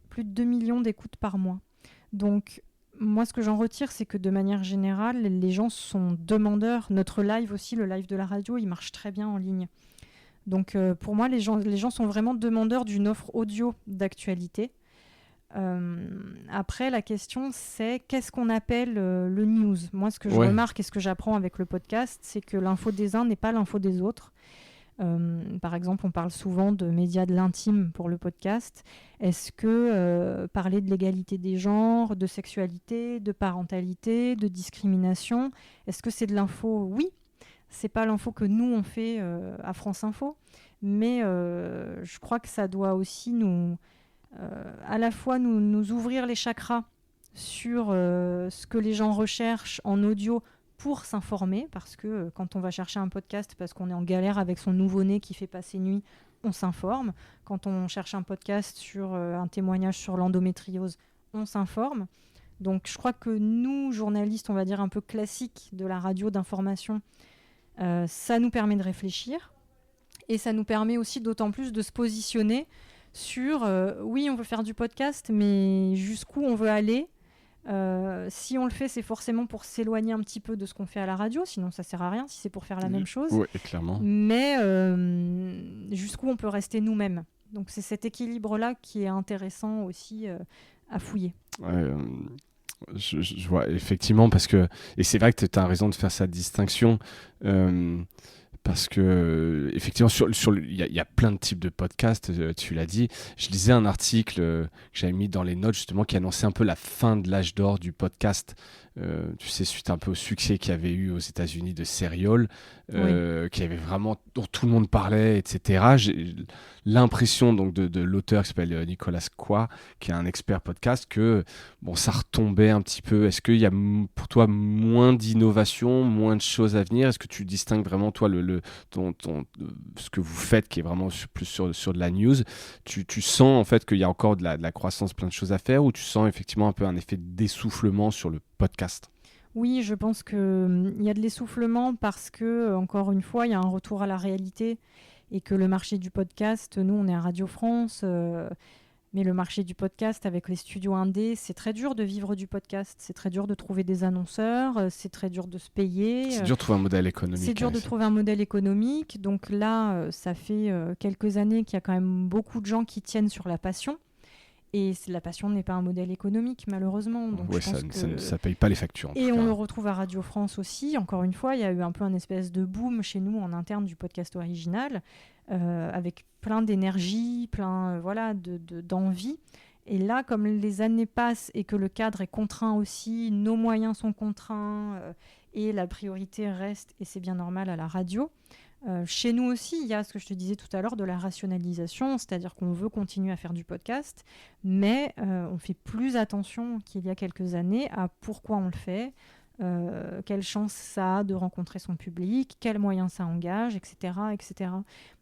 plus de 2 millions d'écoutes par mois. Donc moi, ce que j'en retire, c'est que de manière générale, les gens sont demandeurs. Notre live aussi, le live de la radio, il marche très bien en ligne. Donc pour moi, les gens sont vraiment demandeurs d'une offre audio d'actualité. Après, la question, c'est qu'est-ce qu'on appelle le news. Moi, ce que je remarque et ce que j'apprends avec le podcast, c'est que l'info des uns n'est pas l'info des autres. Par exemple, on parle souvent de médias de l'intime pour le podcast. Est-ce que parler de l'égalité des genres, de sexualité, de parentalité, de discrimination, est-ce que c'est de l'info ? Oui, c'est pas l'info que nous on fait à France Info, mais je crois que ça doit aussi à la fois nous ouvrir les chakras sur ce que les gens recherchent en audio pour s'informer, parce que quand on va chercher un podcast parce qu'on est en galère avec son nouveau-né qui fait passer nuit, on s'informe. Quand on cherche un podcast sur un témoignage sur l'endométriose, on s'informe. Donc je crois que nous, journalistes, on va dire un peu classiques de la radio d'information, ça nous permet de réfléchir et ça nous permet aussi d'autant plus de se positionner sur oui, on veut faire du podcast, mais jusqu'où on veut aller. Si on le fait, c'est forcément pour s'éloigner un petit peu de ce qu'on fait à la radio, sinon ça sert à rien si c'est pour faire la même chose. Oui, clairement. Mais jusqu'où on peut rester nous-mêmes. Donc c'est cet équilibre-là qui est intéressant aussi à fouiller. Je vois effectivement, parce que, et c'est vrai que tu as raison de faire cette distinction, parce que effectivement il y a plein de types de podcasts, tu l'as dit. Je lisais un article que j'avais mis dans les notes justement qui annonçait un peu la fin de l'âge d'or du podcast, tu sais, suite un peu au succès qu'il y avait eu aux États-Unis de Serial, qui avait vraiment, dont tout le monde parlait, etc. J'ai l'impression donc de l'auteur qui s'appelle Nicolas Quah, qui est un expert podcast, que bon, ça retombait un petit peu. Est-ce qu'il y a pour toi moins d'innovation, moins de choses à venir? Est-ce que tu distingues vraiment toi ce que vous faites, qui est vraiment plus sur de la news? Tu sens en fait qu'il y a encore de la croissance, plein de choses à faire, ou tu sens effectivement un peu un effet d'essoufflement sur le podcast? Oui, je pense qu'il y a de l'essoufflement parce que, encore une fois, il y a un retour à la réalité et que le marché du podcast, nous, on est à Radio France, mais le marché du podcast avec les studios indés, c'est très dur de vivre du podcast. C'est très dur de trouver des annonceurs, c'est très dur de se payer. C'est dur de trouver un modèle économique. C'est dur de trouver un modèle économique. Donc là, ça fait quelques années qu'il y a quand même beaucoup de gens qui tiennent sur la passion. Et la passion n'est pas un modèle économique, malheureusement. Donc ouais, ça paye pas les factures. Et on le retrouve à Radio France aussi. Encore une fois, il y a eu un peu un espèce de boom chez nous en interne du podcast original, avec plein d'énergie, plein d'envie. Et là, comme les années passent et que le cadre est contraint aussi, nos moyens sont contraints, et la priorité reste, et c'est bien normal, à la radio. Chez nous aussi, il y a ce que je te disais tout à l'heure de la rationalisation, c'est-à-dire qu'on veut continuer à faire du podcast, mais on fait plus attention qu'il y a quelques années à pourquoi on le fait, quelle chance ça a de rencontrer son public, quels moyens ça engage, etc. etc.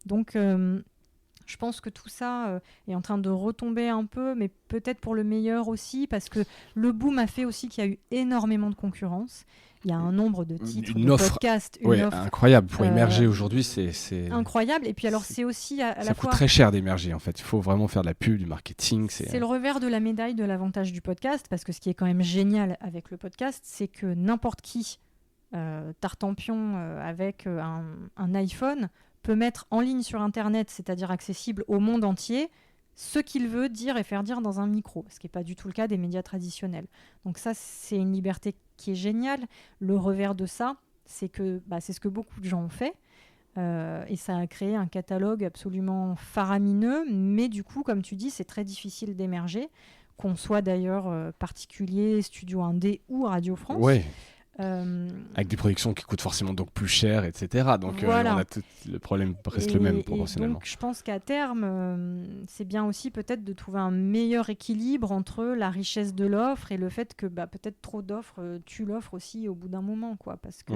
Donc, je pense que tout ça est en train de retomber un peu, mais peut-être pour le meilleur aussi, parce que le boom a fait aussi qu'il y a eu énormément de concurrence. Il y a un nombre de titres, de podcasts, une offre incroyable. Pour émerger aujourd'hui, c'est incroyable. Et puis alors, c'est aussi à la fois... Ça coûte très cher d'émerger, en fait. Il faut vraiment faire de la pub, du marketing. C'est le revers de la médaille de l'avantage du podcast, parce que ce qui est quand même génial avec le podcast, c'est que n'importe qui, tartampion avec un iPhone, peut mettre en ligne sur Internet, c'est-à-dire accessible au monde entier, ce qu'il veut dire et faire dire dans un micro, ce qui n'est pas du tout le cas des médias traditionnels. Donc ça, c'est une liberté qui est géniale. Le revers de ça, c'est que c'est ce que beaucoup de gens ont fait, et ça a créé un catalogue absolument faramineux, mais du coup, comme tu dis, c'est très difficile d'émerger, qu'on soit d'ailleurs particulier, studio indé ou Radio France. Ouais. Avec des productions qui coûtent forcément donc plus cher, etc. Donc voilà. Le problème reste le même proportionnellement. Donc je pense qu'à terme, c'est bien aussi peut-être de trouver un meilleur équilibre entre la richesse de l'offre et le fait que peut-être trop d'offres tue l'offre aussi au bout d'un moment, quoi, parce que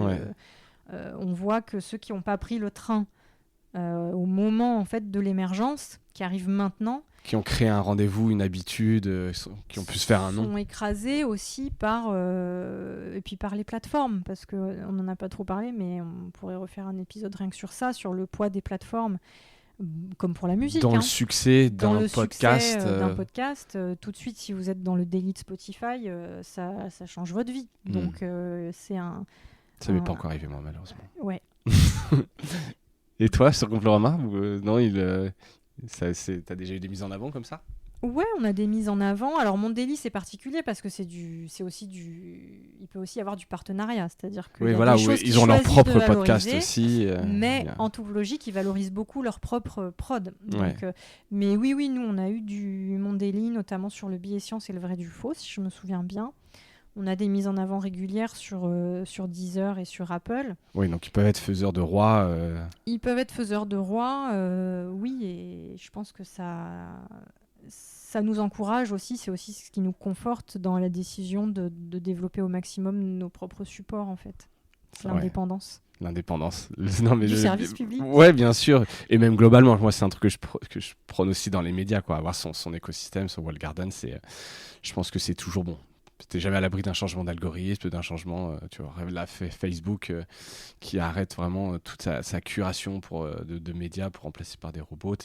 on voit que ceux qui n'ont pas pris le train au moment en fait de l'émergence, qui arrive maintenant, qui ont créé un rendez-vous, une habitude, qui ont pu se faire un nom, sont écrasés aussi par et puis par les plateformes, parce que on n'en a pas trop parlé, mais on pourrait refaire un épisode rien que sur ça, sur le poids des plateformes, comme pour la musique. Dans le succès d'un podcast. Tout de suite, si vous êtes dans le daily de Spotify, ça change votre vie. Donc c'est un... Ça m'est pas encore arrivé, moi, malheureusement. Ouais. Et toi, sur Complorama non, t'as déjà eu des mises en avant comme ça? Ouais, on a des mises en avant. Alors mon délit c'est particulier parce que il peut aussi y avoir du partenariat, c'est-à-dire qu'il Oui, y a voilà, des où choses qu'ils ils ont leur choisissent de propre podcast valoriser, aussi. mais en toute logique, ils valorisent beaucoup leur propre prod. Ouais. Donc, mais oui, nous on a eu du Mondeli, notamment sur le billet science et le vrai du faux, si je me souviens bien. On a des mises en avant régulières sur Deezer et sur Apple. Oui, donc ils peuvent être faiseurs de rois. Ils peuvent être faiseurs de rois, oui, et je pense que ça nous encourage aussi, c'est aussi ce qui nous conforte dans la décision de développer au maximum nos propres supports, en fait. C'est l'indépendance. L'indépendance. Du service public. Ouais, bien sûr. Et même globalement, moi, c'est un truc que je prône aussi dans les médias, quoi. Avoir son écosystème, son wall garden, je pense que c'est toujours bon. T'es jamais à l'abri d'un changement d'algorithme, d'un changement, tu vois, là, Facebook qui arrête vraiment toute sa curation de médias pour remplacer par des robots.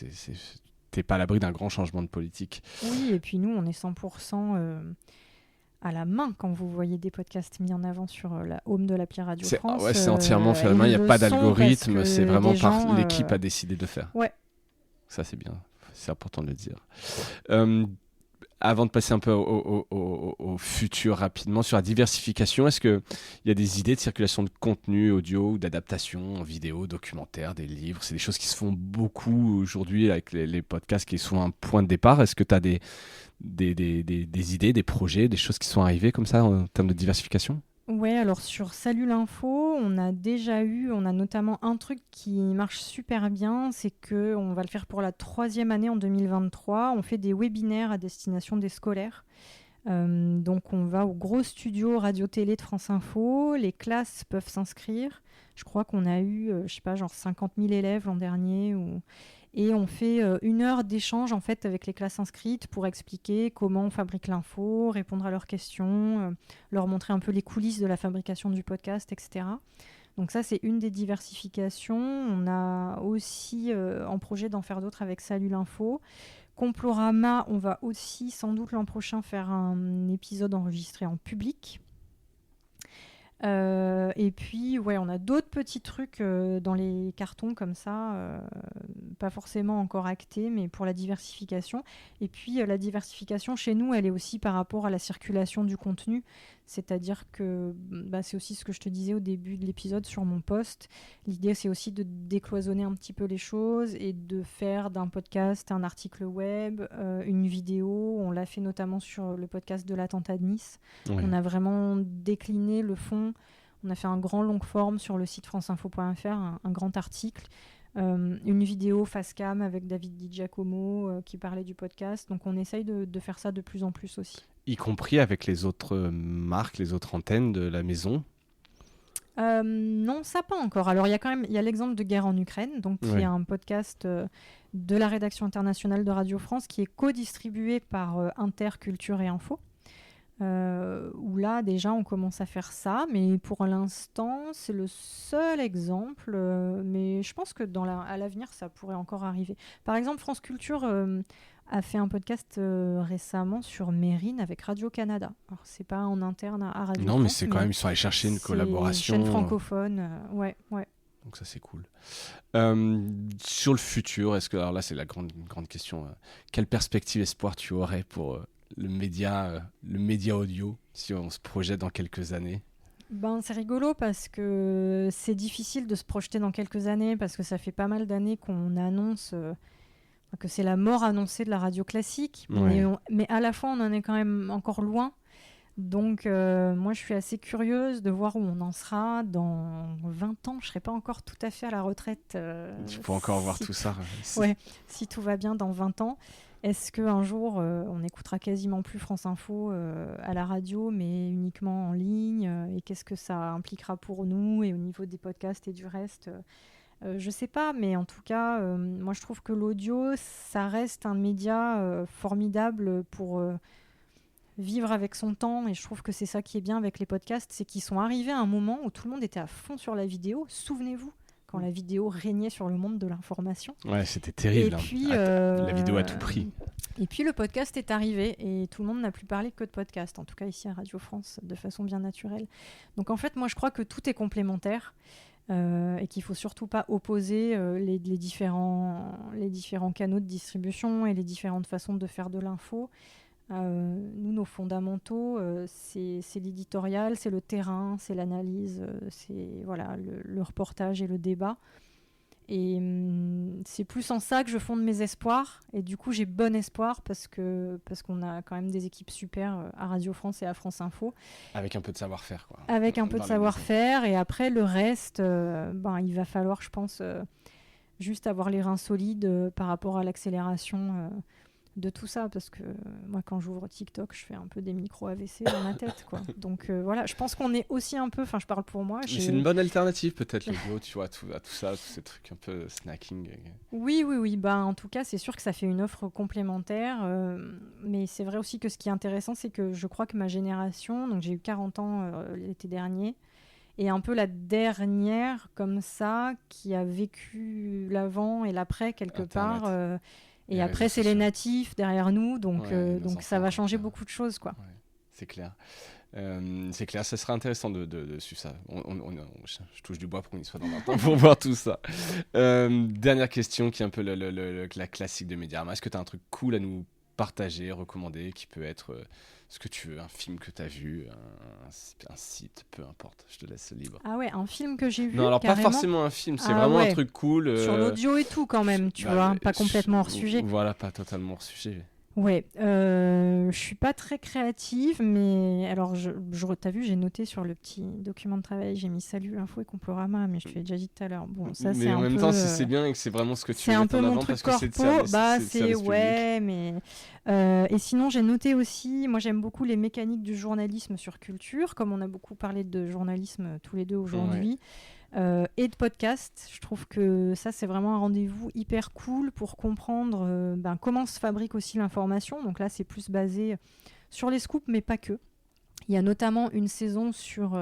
T'es pas à l'abri d'un grand changement de politique. Oui, et puis nous, on est 100% à la main quand vous voyez des podcasts mis en avant sur la home de l'appli Radio France. Ouais, c'est entièrement fait à la main, il n'y a pas d'algorithme, c'est vraiment l'équipe a décidé de faire. Ouais. Ça, c'est bien, c'est important de le dire. Avant de passer un peu au futur rapidement, sur la diversification, est-ce qu'il y a des idées de circulation de contenu audio ou d'adaptation en vidéo, documentaire, des livres? C'est des choses qui se font beaucoup aujourd'hui avec les podcasts qui sont un point de départ. Est-ce que tu as des idées, des projets, des choses qui sont arrivées comme ça en termes de diversification? Ouais, alors sur Salut l'Info, on a notamment un truc qui marche super bien, c'est qu'on va le faire pour la 3e année en 2023. On fait des webinaires à destination des scolaires. Donc on va au gros studio radio-télé de France Info, les classes peuvent s'inscrire. Je crois qu'on a eu, genre 50 000 élèves l'an dernier. Et on fait 1 heure d'échange en fait avec les classes inscrites pour expliquer comment on fabrique l'info, répondre à leurs questions, leur montrer un peu les coulisses de la fabrication du podcast, etc. Donc ça, c'est une des diversifications. On a aussi en projet d'en faire d'autres avec Salut l'Info. Complorama, on va aussi sans doute l'an prochain faire un épisode enregistré en public. Et puis, ouais, on a d'autres petits trucs dans les cartons comme ça, pas forcément encore actés, mais pour la diversification. Et puis, la diversification chez nous, elle est aussi par rapport à la circulation du contenu. C'est-à-dire que c'est aussi ce que je te disais au début de l'épisode sur mon post. L'idée, c'est aussi de décloisonner un petit peu les choses et de faire d'un podcast un article web, une vidéo. On l'a fait notamment sur le podcast de l'attentat de Nice. Oui. On a vraiment décliné le fond. On a fait un grand long form sur le site franceinfo.fr, un grand article. Une vidéo face cam avec David Di Giacomo qui parlait du podcast. Donc on essaye de faire ça de plus en plus aussi. Y compris avec les autres marques, les autres antennes de la maison? Non, ça pas encore. Alors il y a l'exemple de Guerre en Ukraine, donc qui est un podcast de la rédaction internationale de Radio France qui est co-distribué par Inter, Culture et Info. Où là déjà on commence à faire ça, mais pour l'instant c'est le seul exemple, mais je pense que à l'avenir ça pourrait encore arriver. Par exemple, France Culture a fait un podcast récemment sur Mérine avec Radio-Canada. Alors c'est pas en interne à Radio Non, France, mais c'est quand même, ils sont allés chercher une collaboration. Une chaîne francophone, ouais. Donc ça c'est cool. Sur le futur, alors là c'est la grande question, quelle perspective, espoir tu aurais pour le média audio, si on se projette dans quelques années? C'est rigolo parce que c'est difficile de se projeter dans quelques années parce que ça fait pas mal d'années qu'on annonce que c'est la mort annoncée de la radio classique, mais à la fois on en est quand même encore loin. Donc moi je suis assez curieuse de voir où on en sera dans 20 ans. Je serai pas encore tout à fait à la retraite. Tu peux encore voir tout ça. Ouais, si tout va bien dans 20 ans. Est-ce qu'un jour, on n'écoutera quasiment plus France Info à la radio, mais uniquement en ligne et qu'est-ce que ça impliquera pour nous et au niveau des podcasts et du reste je ne sais pas, mais en tout cas, moi je trouve que l'audio, ça reste un média formidable pour vivre avec son temps. Et je trouve que c'est ça qui est bien avec les podcasts, c'est qu'ils sont arrivés à un moment où tout le monde était à fond sur la vidéo. Souvenez-vous, quand la vidéo régnait sur le monde de l'information. Ouais, c'était terrible. Et puis, la vidéo à tout prix. Et puis le podcast est arrivé et tout le monde n'a plus parlé que de podcast, en tout cas ici à Radio France, de façon bien naturelle. Donc en fait, moi je crois que tout est complémentaire. et qu'il faut surtout pas opposer les différents canaux de distribution et les différentes façons de faire de l'info. Nous, nos fondamentaux, c'est l'éditorial, c'est le terrain, c'est l'analyse, c'est voilà, le reportage et le débat. Et c'est plus en ça que je fonde mes espoirs. Et du coup, j'ai bon espoir parce qu'on a quand même des équipes super à Radio France et à France Info. Avec un peu de savoir-faire, quoi. Avec un peu de savoir-faire. Et après, le reste, il va falloir, je pense, juste avoir les reins solides par rapport à l'accélération de tout ça, parce que moi quand j'ouvre TikTok je fais un peu des micro AVC dans ma tête, quoi. Donc voilà, je pense qu'on est aussi un peu, je parle pour moi. Mais c'est une bonne alternative peut-être l'audio, tu vois, à tout ça, tous ces trucs un peu snacking. Oui, en tout cas c'est sûr que ça fait une offre complémentaire, mais c'est vrai aussi que ce qui est intéressant, c'est que je crois que ma génération, donc j'ai eu 40 ans l'été dernier, est un peu la dernière comme ça qui a vécu l'avant et l'après quelque Internet. part. Et après, c'est les natifs derrière nous, donc ça va changer enfants, beaucoup de choses, quoi. Ouais, c'est clair. C'est clair, ça serait intéressant de suivre ça. Je touche du bois pour qu'on y soit dans 20 ans pour voir tout ça. Dernière question qui est un peu la classique de Mediarama. Est-ce que tu as un truc cool à nous partager, recommander, qui peut être ce que tu veux, un film que tu as vu, un site, peu importe, je te laisse libre. Ah ouais, un film que j'ai vu. Non, alors carrément. pas forcément un film, c'est vraiment un truc cool. Sur l'audio et tout quand même, tu vois, pas complètement hors sujet. Voilà, pas totalement hors sujet. Ouais, je suis pas très créative, mais alors t'as vu, j'ai noté sur le petit document de travail, j'ai mis Salut l'info et Complorama, mais je te l'ai déjà dit tout à l'heure. Bon, ça c'est un peu. Mais en même temps, si c'est bien et que c'est vraiment ce que tu veux mettre en avant, parce que c'est mais et sinon j'ai noté aussi, moi j'aime beaucoup les mécaniques du journalisme sur culture, comme on a beaucoup parlé de journalisme tous les deux aujourd'hui. Et de podcast. Je trouve que ça, c'est vraiment un rendez-vous hyper cool pour comprendre comment se fabrique aussi l'information. Donc là, c'est plus basé sur les scoops, mais pas que. Il y a notamment une saison sur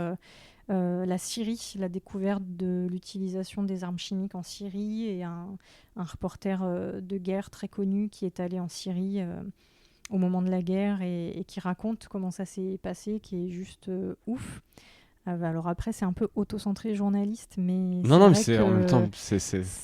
la Syrie, la découverte de l'utilisation des armes chimiques en Syrie, et un reporter de guerre très connu qui est allé en Syrie au moment de la guerre et qui raconte comment ça s'est passé, qui est juste ouf. Alors après, c'est un peu auto-centré journaliste, mais non, mais c'est en même temps,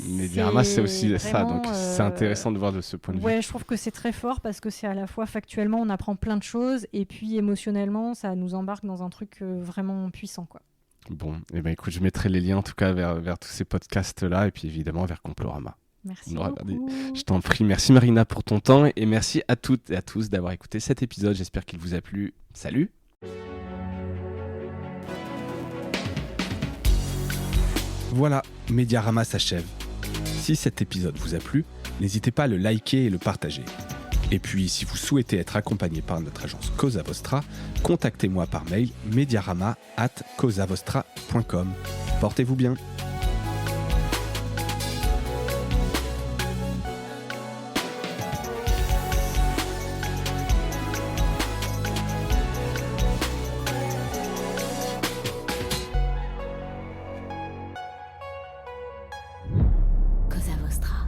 Mediarama, c'est aussi vraiment, ça, donc c'est intéressant de voir de ce point de vue. Ouais, je trouve que c'est très fort parce que c'est à la fois factuellement, on apprend plein de choses, et puis émotionnellement, ça nous embarque dans un truc vraiment puissant, quoi. Bon, et ben écoute, je mettrai les liens en tout cas vers tous ces podcasts-là, et puis évidemment vers Complorama. Merci beaucoup. Je t'en prie, merci Marina pour ton temps, et merci à toutes et à tous d'avoir écouté cet épisode. J'espère qu'il vous a plu. Salut! Voilà, Mediarama s'achève. Si cet épisode vous a plu, n'hésitez pas à le liker et le partager. Et puis, si vous souhaitez être accompagné par notre agence Cosa Vostra, contactez-moi par mail mediarama@cosavostra.com. Portez-vous bien. Cosa Vostra.